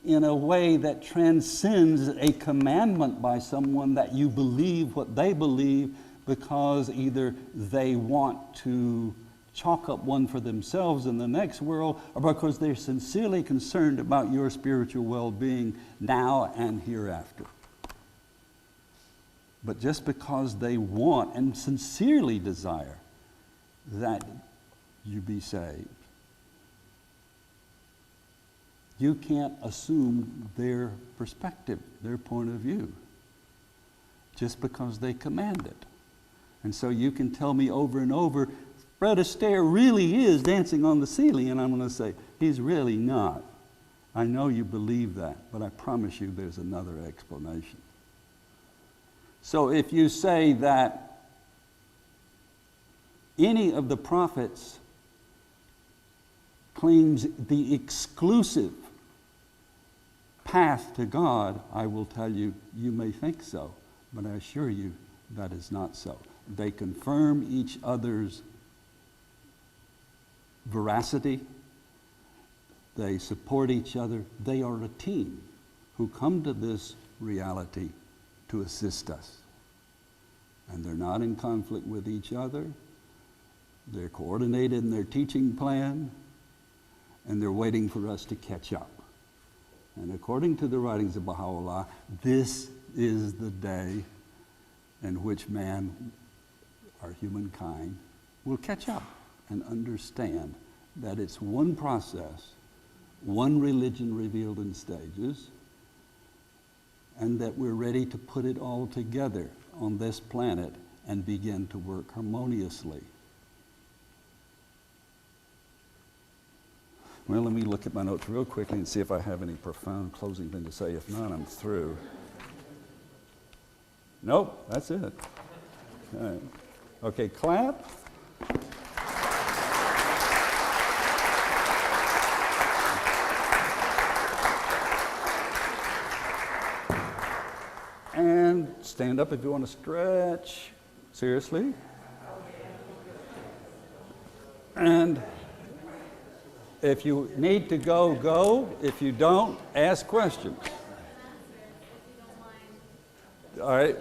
in a way that transcends a commandment by someone that you believe what they believe because either they want to chalk up one for themselves in the next world or because they're sincerely concerned about your spiritual well-being now and hereafter. But just because they want and sincerely desire that you be saved, you can't assume their perspective, their point of view, just because they command it. And so you can tell me over and over, Fred Astaire really is dancing on the ceiling, and I'm going to say, he's really not. I know you believe that, but I promise you there's another explanation. So if you say that any of the prophets claims the exclusive path to God, I will tell you, you may think so, but I assure you that is not so. They confirm each other's veracity. They support each other. They are a team who come to this reality to assist us. And they're not in conflict with each other. They're coordinated in their teaching plan, and they're waiting for us to catch up. And according to the writings of Baha'u'llah, this is the day in which man, or humankind, will catch up and understand that it's one process, one religion revealed in stages, and that we're ready to put it all together on this planet and begin to work harmoniously. Well, let me look at my notes real quickly and see if I have any profound closing thing to say. If not, I'm through. Nope, that's it. All right. Okay, clap. And stand up if you want to stretch. Seriously. And if you need to go, go. If you don't, ask questions. All right.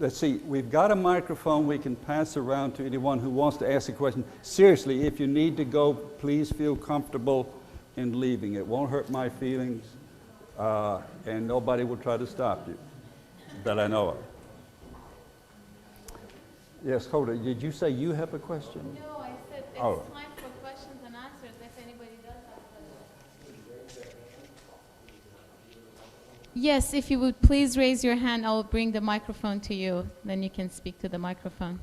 Let's see. We've got a microphone we can pass around to anyone who wants to ask a question. Seriously, if you need to go, please feel comfortable in leaving. It won't hurt my feelings, and nobody will try to stop you that I know of. Yes, Hoda, did you say you have a question? No, I said it's Oh. time for questions and answers if anybody does have questions. Yes, if you would please raise your hand, I will bring the microphone to you. Then you can speak to the microphone.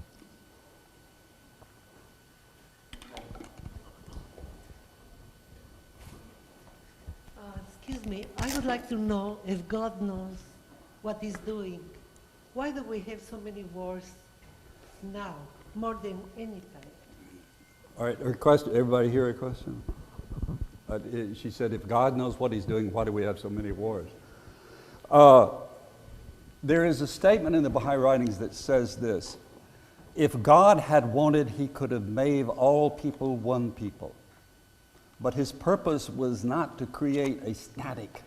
Excuse me, I would like to know if God knows what He's doing. Why do we have so many wars now, more than any time? All right, her question. Everybody hear her question? She said, if God knows what He's doing, why do we have so many wars? There is a statement in the Baha'i writings that says this: if God had wanted, He could have made all people one people. But His purpose was not to create a static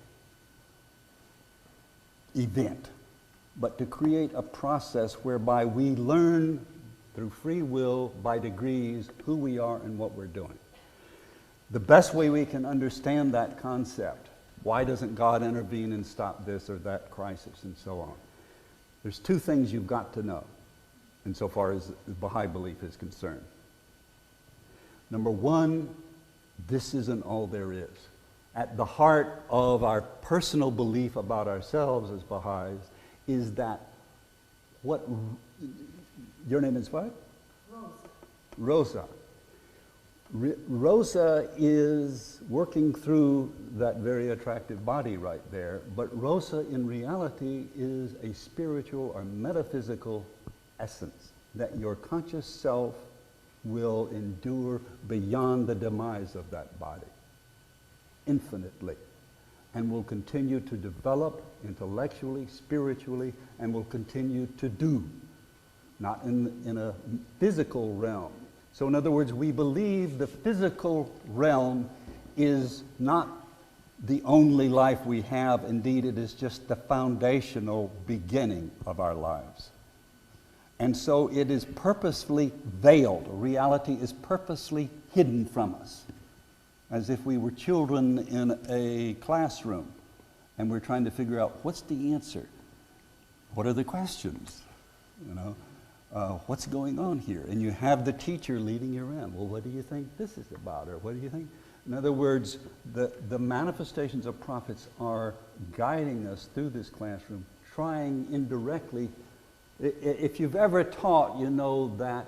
event, but to create a process whereby we learn through free will, by degrees, who we are and what we're doing. The best way we can understand that concept, why doesn't God intervene and stop this or that crisis and so on? There's two things you've got to know insofar as Baha'i belief is concerned. Number one, this isn't all there is. At the heart of our personal belief about ourselves as Baha'is is that what, your name is what? Rosa. Rosa. Rosa is working through that very attractive body right there, but Rosa in reality is a spiritual or metaphysical essence that your conscious self will endure beyond the demise of that body, infinitely, and will continue to develop intellectually, spiritually, and will continue to do, not in a physical realm. So in other words, we believe the physical realm is not the only life we have. Indeed, it is just the foundational beginning of our lives. And so it is purposefully veiled. Reality is purposely hidden from us, as if we were children in a classroom and we're trying to figure out what's the answer, what are the questions, you know, what's going on here? And you have the teacher leading you around. Well, what do you think this is about, or what do you think? In other words, the manifestations of prophets are guiding us through this classroom, trying indirectly. If you've ever taught, you know that,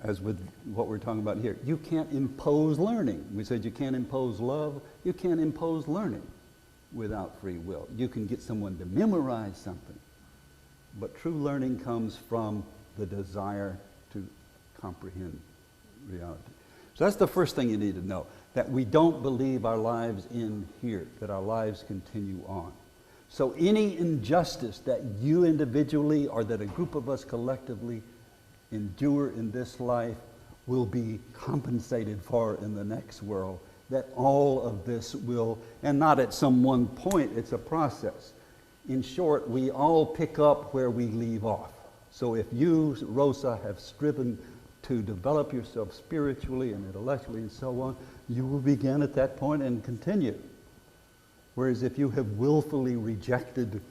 as with what we're talking about here, you can't impose learning. We said you can't impose love. You can't impose learning without free will. You can get someone to memorize something, but true learning comes from the desire to comprehend reality. So that's the first thing you need to know, that we don't believe our lives end here, that our lives continue on. So any injustice that you individually or that a group of us collectively endure in this life will be compensated for in the next world, that all of this will, and not at some one point, it's a process. In short, we all pick up where we leave off. So if you, Rosa, have striven to develop yourself spiritually and intellectually and so on, you will begin at that point and continue. Whereas if you have willfully rejected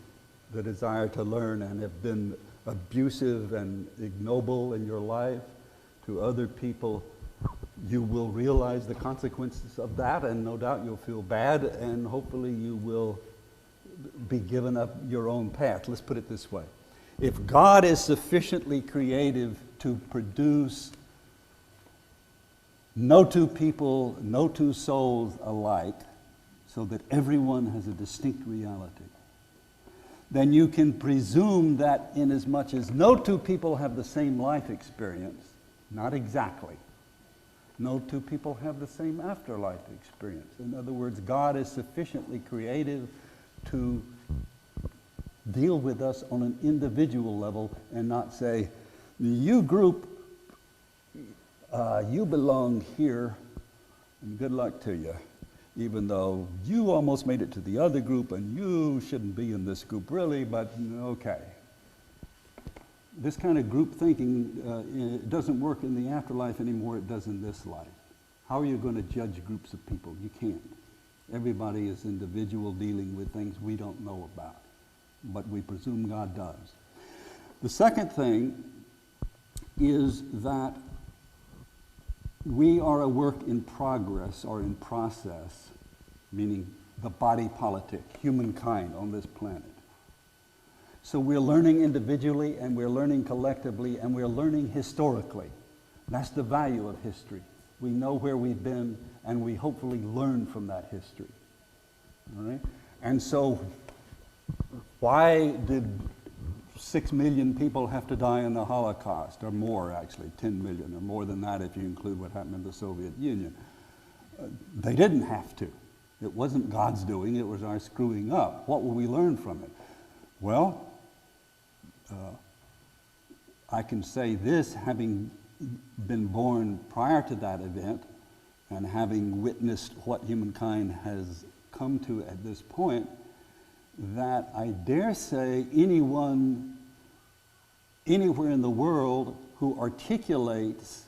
the desire to learn and have been abusive and ignoble in your life to other people, you will realize the consequences of that, and no doubt you'll feel bad, and hopefully you will be given up your own path. Let's put it this way. If God is sufficiently creative to produce no two people, no two souls alike, so that everyone has a distinct reality, then you can presume that inasmuch as no two people have the same life experience, not exactly, no two people have the same afterlife experience. In other words, God is sufficiently creative to deal with us on an individual level and not say, you group, you belong here, and good luck to you, even though you almost made it to the other group and you shouldn't be in this group really, but okay. This kind of group thinking it doesn't work in the afterlife anymore, it does in this life. How are you going to judge groups of people? You can't. Everybody is individual, dealing with things we don't know about, but we presume God does. The second thing is that we are a work in progress or in process, meaning the body politic, humankind on this planet. So we're learning individually and we're learning collectively and we're learning historically. That's the value of history. We know where we've been and we hopefully learn from that history. All right? And so why did 6 million people have to die in the Holocaust, or more actually, 10 million, or more than that if you include what happened in the Soviet Union? They didn't have to. It wasn't God's doing, it was our screwing up. What will we learn from it? Well, I can say this, having been born prior to that event and having witnessed what humankind has come to at this point, that I dare say anyone anywhere in the world who articulates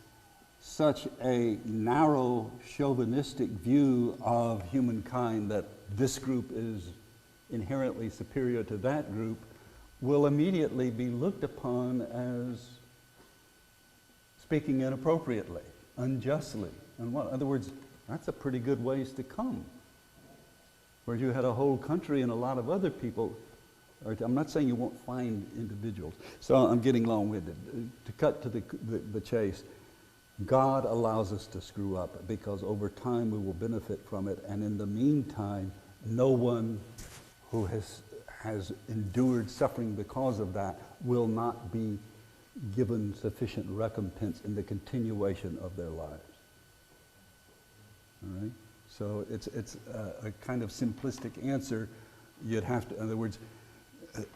such a narrow chauvinistic view of humankind that this group is inherently superior to that group will immediately be looked upon as speaking inappropriately, unjustly. In other words, that's a pretty good ways to come. Where you had a whole country and a lot of other people. I'm not saying you won't find individuals. So I'm getting long-winded. To cut to the chase, God allows us to screw up because over time we will benefit from it, and in the meantime, no one who has endured suffering because of that will not be given sufficient recompense in the continuation of their lives. All right? So it's a kind of simplistic answer. You'd have to, in other words,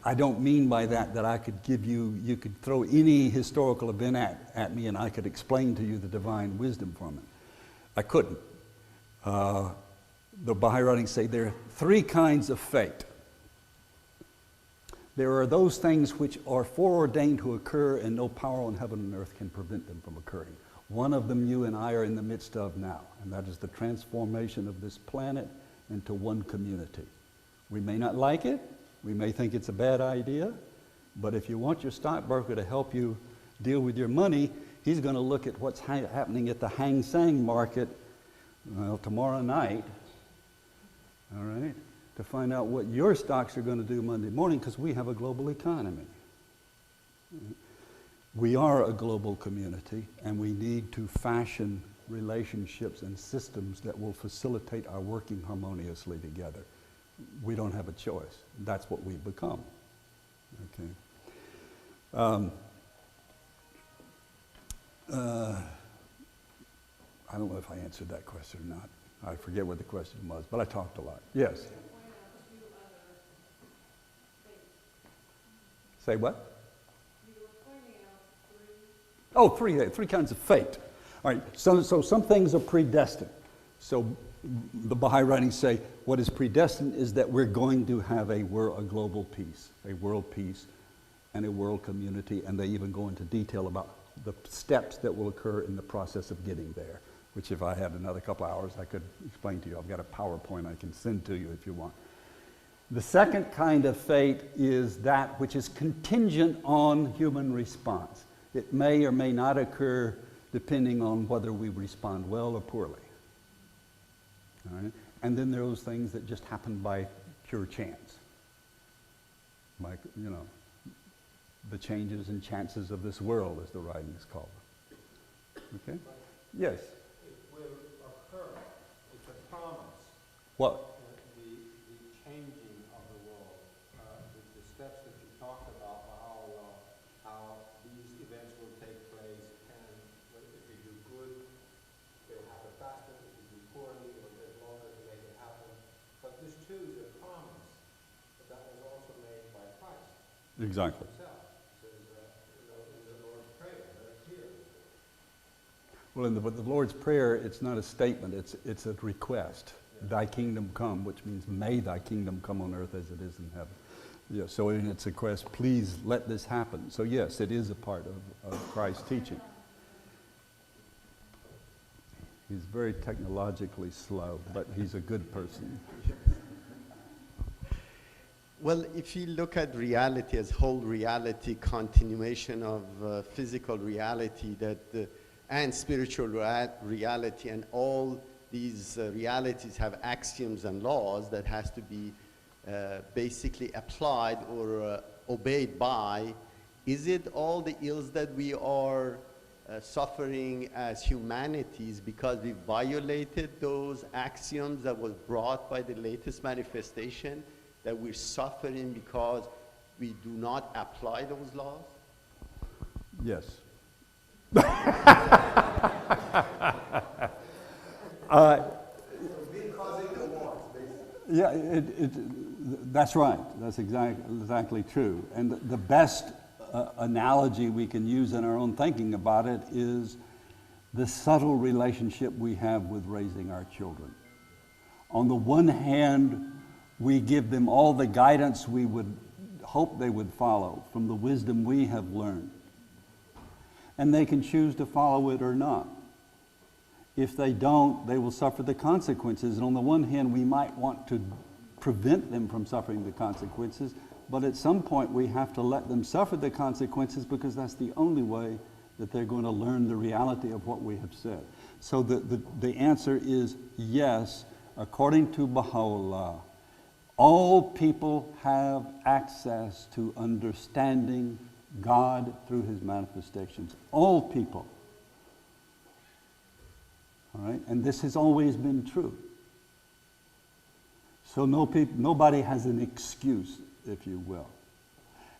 I don't mean by that I could give you could throw any historical event at me and I could explain to you the divine wisdom from it. I couldn't. The Baha'i writings say there are three kinds of fate. There are those things which are foreordained to occur and no power on heaven and earth can prevent them from occurring. One of them you and I are in the midst of now, and that is the transformation of this planet into one community. We may not like it, we may think it's a bad idea, but if you want your stockbroker to help you deal with your money, he's going to look at what's happening at the Hang Seng market tomorrow night, all right, to find out what your stocks are going to do Monday morning, because we have a global economy. We are a global community, and we need to fashion relationships and systems that will facilitate our working harmoniously together. We don't have a choice. That's what we've become. Okay. I don't know if I answered that question or not. I forget what the question was, but I talked a lot. Yes? Say what? Oh, three kinds of fate. All right, so some things are predestined. So the Baha'i writings say what is predestined is that we're going to have a global peace, a world peace, and a world community, and they even go into detail about the steps that will occur in the process of getting there, which if I had another couple hours, I could explain to you. I've got a PowerPoint I can send to you if you want. The second kind of fate is that which is contingent on human response. It may or may not occur depending on whether we respond well or poorly. All right? And then there are those things that just happen by pure chance. Like, the changes and chances of this world, as the writings call them. Okay? Yes? It will occur. It's a promise. What? The changing of the world, the steps that you talked about, how these events will take place, and if you do good, they'll happen faster. If you do poorly, it will take longer to make it happen. But this too is a promise that was also made by Christ Exactly. himself. It says, in the Lord's Prayer, very clear. Well, in the Lord's Prayer, it's not a statement, it's a request. Thy kingdom come, which means may thy kingdom come on earth as it is in heaven. Yeah, so in its request, please let this happen. So yes, it is a part of Christ's teaching. He's very technologically slow, but he's a good person. Well, if you look at reality as whole reality, continuation of physical reality and spiritual reality, and all these realities have axioms and laws that has to be basically applied or obeyed by, is it all the ills that we are suffering as humanities because we violated those axioms that was brought by the latest manifestation, that we're suffering because we do not apply those laws? Yes. Been causing the wars, basically. Yeah, that's right. That's exactly true. And the best analogy we can use in our own thinking about it is the subtle relationship we have with raising our children. On the one hand, we give them all the guidance we would hope they would follow from the wisdom we have learned. And they can choose to follow it or not. If they don't, they will suffer the consequences. And on the one hand, we might want to prevent them from suffering the consequences, but at some point we have to let them suffer the consequences because that's the only way that they're going to learn the reality of what we have said. So the answer is yes, according to Baha'u'llah. All people have access to understanding God through his manifestations. All people. All right? And this has always been true. So nobody has an excuse, if you will.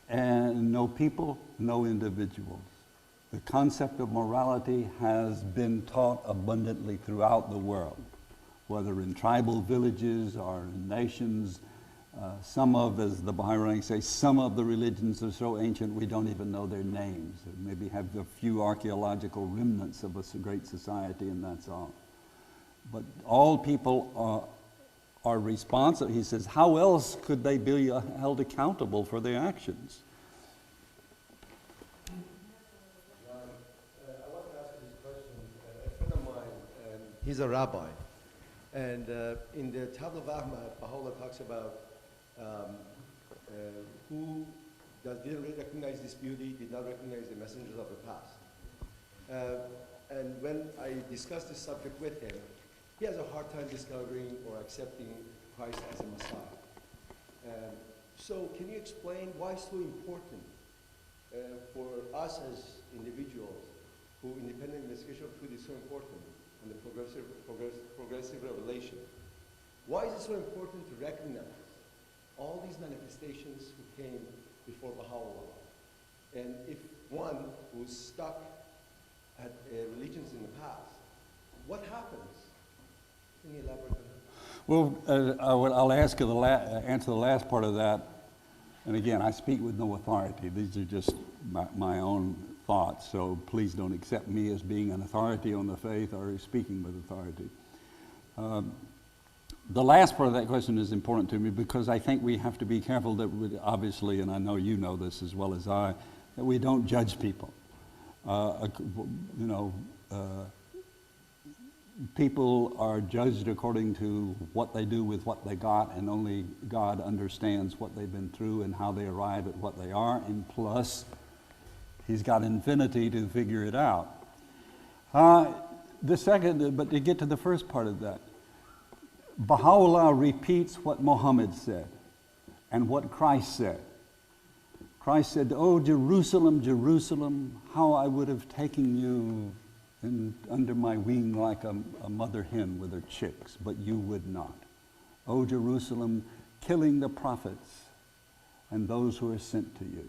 And no people, no individuals. The concept of morality has been taught abundantly throughout the world, whether in tribal villages or in nations. Some of, as the Baha'i say, some of the religions are so ancient we don't even know their names. Maybe have a few archaeological remnants of a great society, and that's all. But all people are responsible. He says, how else could they be held accountable for their actions? I want to ask you this question. A friend of mine, he's a rabbi, and in the Tablet of Ahmad, Baha'u'llah talks about who didn't recognize this beauty, did not recognize the messengers of the past. And when I discussed this subject with him, he has a hard time discovering or accepting Christ as a Messiah. So can you explain why it's so important for us as individuals who independent investigation of truth is so important and the progressive revelation? Why is it so important to recognize all these manifestations who came before Baha'u'llah? And if one who's stuck at religions in the past, what happens? Can you elaborate on that? Well, I'll answer the last part of that. And again, I speak with no authority. These are just my own thoughts. So please don't accept me as being an authority on the faith or speaking with authority. The last part of that question is important to me because I think we have to be careful that we, obviously, and I know you know this as well as I, that we don't judge people. People are judged according to what they do with what they got, and only God understands what they've been through and how they arrive at what they are, and plus, He's got infinity to figure it out. But to get to the first part of that, Baha'u'llah repeats what Muhammad said and what Christ said. Christ said, "Oh, Jerusalem, Jerusalem, how I would have taken you under my wing like a mother hen with her chicks, but you would not. O Jerusalem, killing the prophets and those who are sent to you."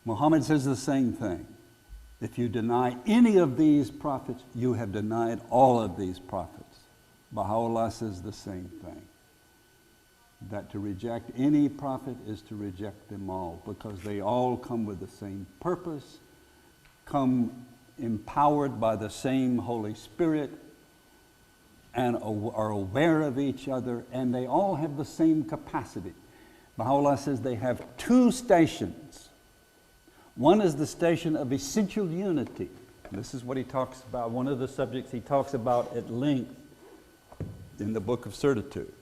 Muhammad says the same thing. If you deny any of these prophets, you have denied all of these prophets. Baha'u'llah says the same thing. That to reject any prophet is to reject them all, because they all come with the same purpose, come empowered by the same Holy Spirit, and are aware of each other, and they all have the same capacity. Baha'u'llah says they have two stations. One is the station of essential unity. This is what he talks about, one of the subjects he talks about at length in the book of Certitude,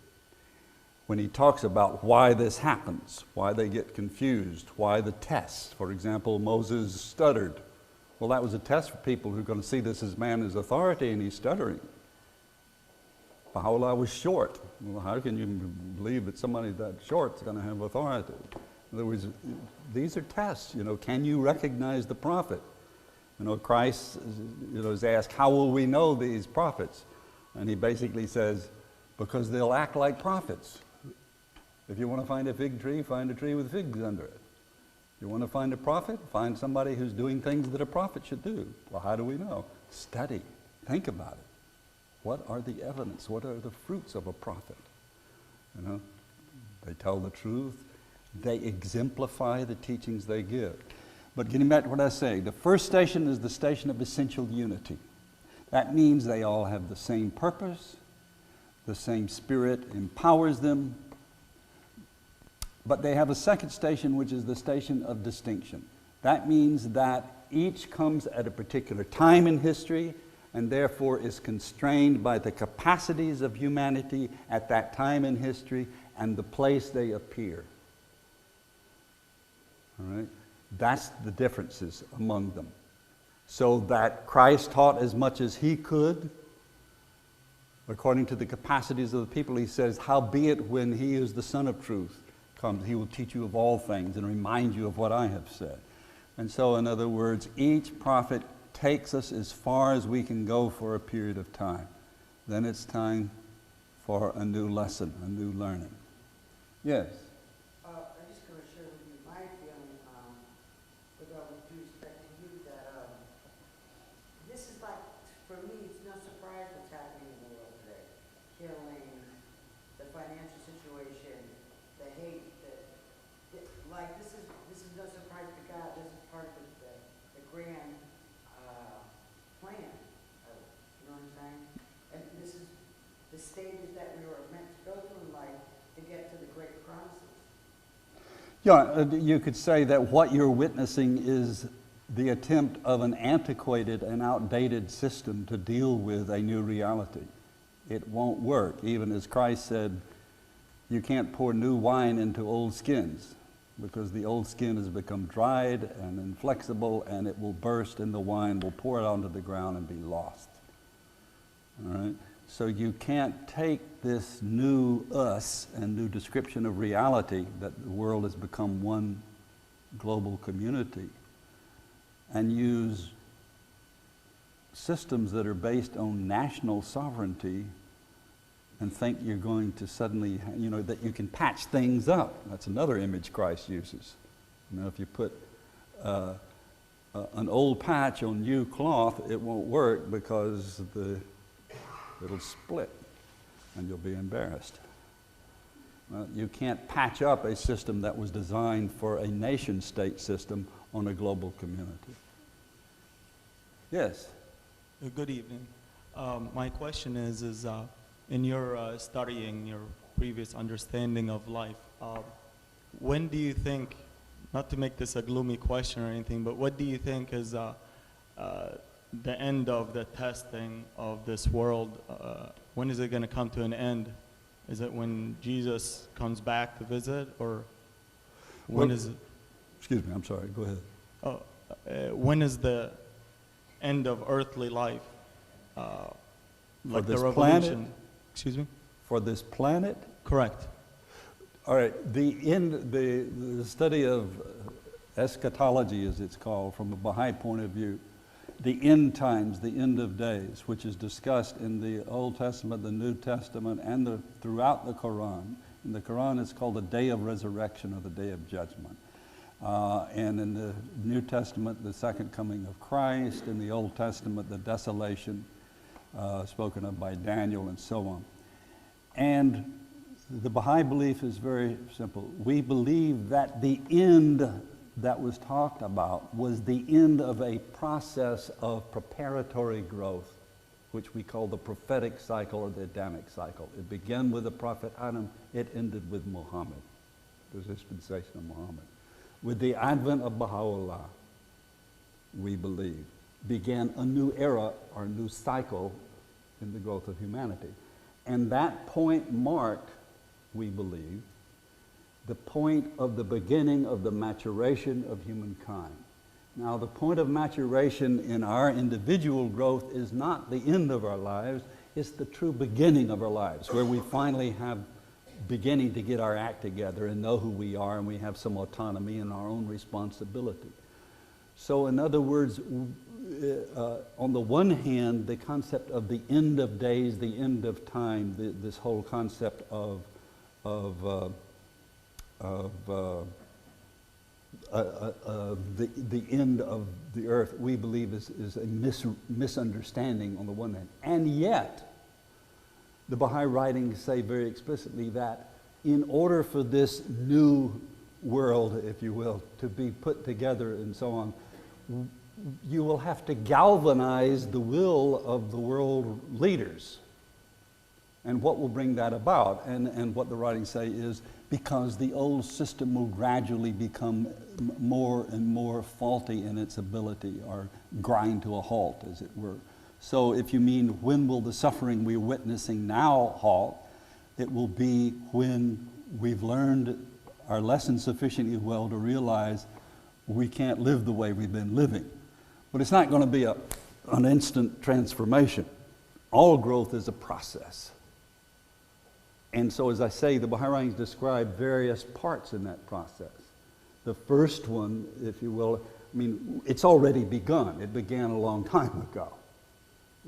when he talks about why this happens, why they get confused, why the tests. For example, Moses stuttered. Well, that was a test for people who are going to see this as man as authority, and he's stuttering. Baha'u'llah was short. Well, how can you believe that somebody that short is going to have authority? In other words, these are tests. Can you recognize the prophet? Christ is asked, how will we know these prophets? And he basically says, because they'll act like prophets. If you want to find a fig tree, find a tree with figs under it. You want to find a prophet? Find somebody who's doing things that a prophet should do. Well, how do we know? Study. Think about it. What are the evidence? What are the fruits of a prophet? They tell the truth. They exemplify the teachings they give. But getting back to what I say, the first station is the station of essential unity. That means they all have the same purpose. The same Spirit empowers them. But they have a second station, which is the station of distinction. That means that each comes at a particular time in history and therefore is constrained by the capacities of humanity at that time in history and the place they appear. All right? That's the differences among them. So that Christ taught as much as he could, according to the capacities of the people. He says, howbeit when he is the Son of Truth comes, he will teach you of all things and remind you of what I have said. And so, in other words, each prophet takes us as far as we can go for a period of time. Then it's time for a new lesson, a new learning. Yes? I'm just going to share with you my feeling with all due respect to you that this is like, for me, it's no surprise what's happening in the world today. Killing, the financial situation, the hate, like this is no surprise to God. This is part of the grand plan. You know what I'm saying? And this is the stages that we were meant to go through in life to get to the great promises. Yeah, you could say that what you're witnessing is the attempt of an antiquated and outdated system to deal with a new reality. It won't work. Even as Christ said, you can't pour new wine into old skins, because the old skin has become dried and inflexible, and it will burst and the wine will pour it onto the ground and be lost. All right? So you can't take this new us and new description of reality, that the world has become one global community, and use systems that are based on national sovereignty and think you're going to suddenly, that you can patch things up. That's another image Christ uses. If you put an old patch on new cloth, it won't work because it'll split and you'll be embarrassed. You can't patch up a system that was designed for a nation-state system on a global community. Yes? Good evening. My question is in your studying your previous understanding of life, when do you think, not to make this a gloomy question or anything, but what do you think is the end of the testing of this world? When is it going to come to an end? Is it when Jesus comes back to visit, or when is it? Excuse me, I'm sorry, go ahead. When is the end of earthly life? Like the revolution. Planet? Excuse me? For this planet? Correct. All right, the study of eschatology, as it's called, from a Baha'i point of view, the end times, the end of days, which is discussed in the Old Testament, the New Testament, and throughout the Quran. In the Quran, it's called the Day of Resurrection or the Day of Judgment. And in the New Testament, the second coming of Christ. In the Old Testament, the desolation spoken of by Daniel, and so on. And the Baha'i belief is very simple. We believe that the end that was talked about was the end of a process of preparatory growth, which we call the prophetic cycle or the Adamic cycle. It began with the prophet Adam, it ended with Muhammad, the dispensation of Muhammad. With the advent of Baha'u'llah, we believe, began a new era or a new cycle in the growth of humanity. And that point marked, we believe, the point of the beginning of the maturation of humankind. Now, the point of maturation in our individual growth is not the end of our lives, it's the true beginning of our lives, where we finally have beginning to get our act together and know who we are, and we have some autonomy and our own responsibility. So in other words, on the one hand, the concept of the end of days, the end of time, this whole concept of the end of the earth, we believe is a misunderstanding on the one hand. And yet, the Baha'i writings say very explicitly that in order for this new world, if you will, to be put together and so on, you will have to galvanize the will of the world leaders. And what will bring that about? And what the writings say is because the old system will gradually become more and more faulty in its ability, or grind to a halt, as it were. So if you mean when will the suffering we're witnessing now halt, it will be when we've learned our lesson sufficiently well to realize we can't live the way we've been living. But it's not going to be an instant transformation. All growth is a process. And so, as I say, the Baha'i writings describe various parts in that process. The first one, if you will, I mean, it's already begun. It began a long time ago.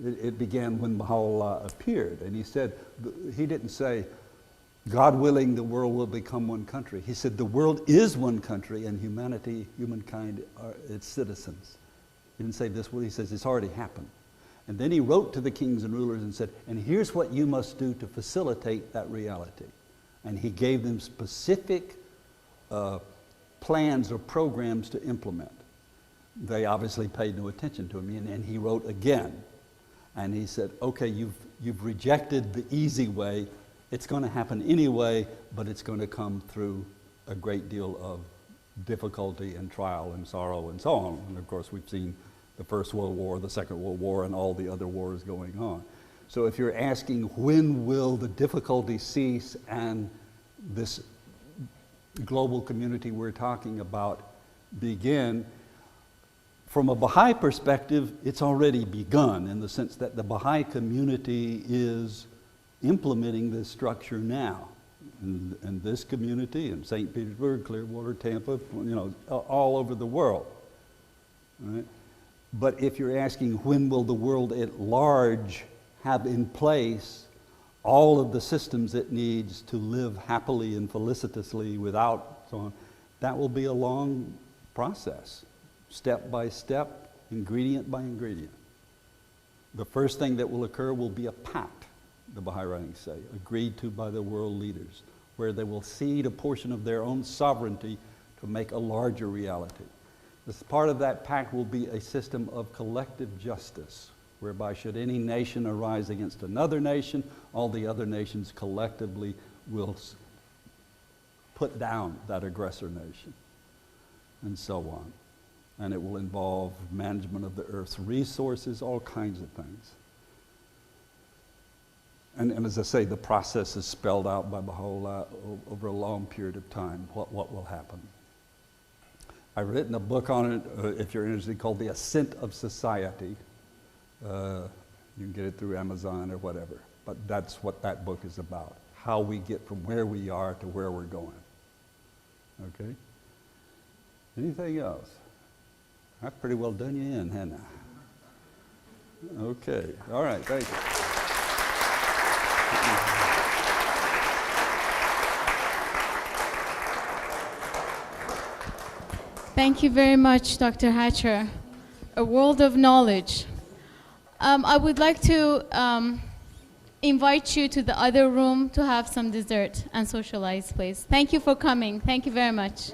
It began when Baha'u'llah appeared. And he said, he didn't say, God willing, the world will become one country. He said, the world is one country and humankind are its citizens. He didn't say this, he says it's already happened. And then he wrote to the kings and rulers and said, and here's what you must do to facilitate that reality. And he gave them specific plans or programs to implement. They obviously paid no attention to him. And he wrote again. And he said, okay, you've rejected the easy way. It's going to happen anyway, but it's going to come through a great deal of difficulty and trial and sorrow and so on. And of course, we've seen the First World War, the Second World War, and all the other wars going on. So if you're asking when will the difficulty cease and this global community we're talking about begin, from a Baha'i perspective, it's already begun in the sense that the Baha'i community is implementing this structure now. And this community in St. Petersburg, Clearwater, Tampa, all over the world. Right? But if you're asking when will the world at large have in place all of the systems it needs to live happily and felicitously without so on, that will be a long process, step by step, ingredient by ingredient. The first thing that will occur will be a pact, the Baha'i writings say, agreed to by the world leaders, where they will cede a portion of their own sovereignty to make a larger reality. As part of that pact will be a system of collective justice, whereby should any nation arise against another nation, all the other nations collectively will put down that aggressor nation, and so on. And it will involve management of the earth's resources, all kinds of things. And as I say, the process is spelled out by Baha'u'llah over a long period of time, what will happen. I've written a book on it, if you're interested, called The Ascent of Society. You can get it through Amazon or whatever. But that's what that book is about, how we get from where we are to where we're going. Okay? Anything else? I've pretty well done you in, haven't I? Okay. All right. Thank you. Thank you very much, Dr. Hatcher. A world of knowledge. I would like to invite you to the other room to have some dessert and socialize, please. Thank you for coming. Thank you very much.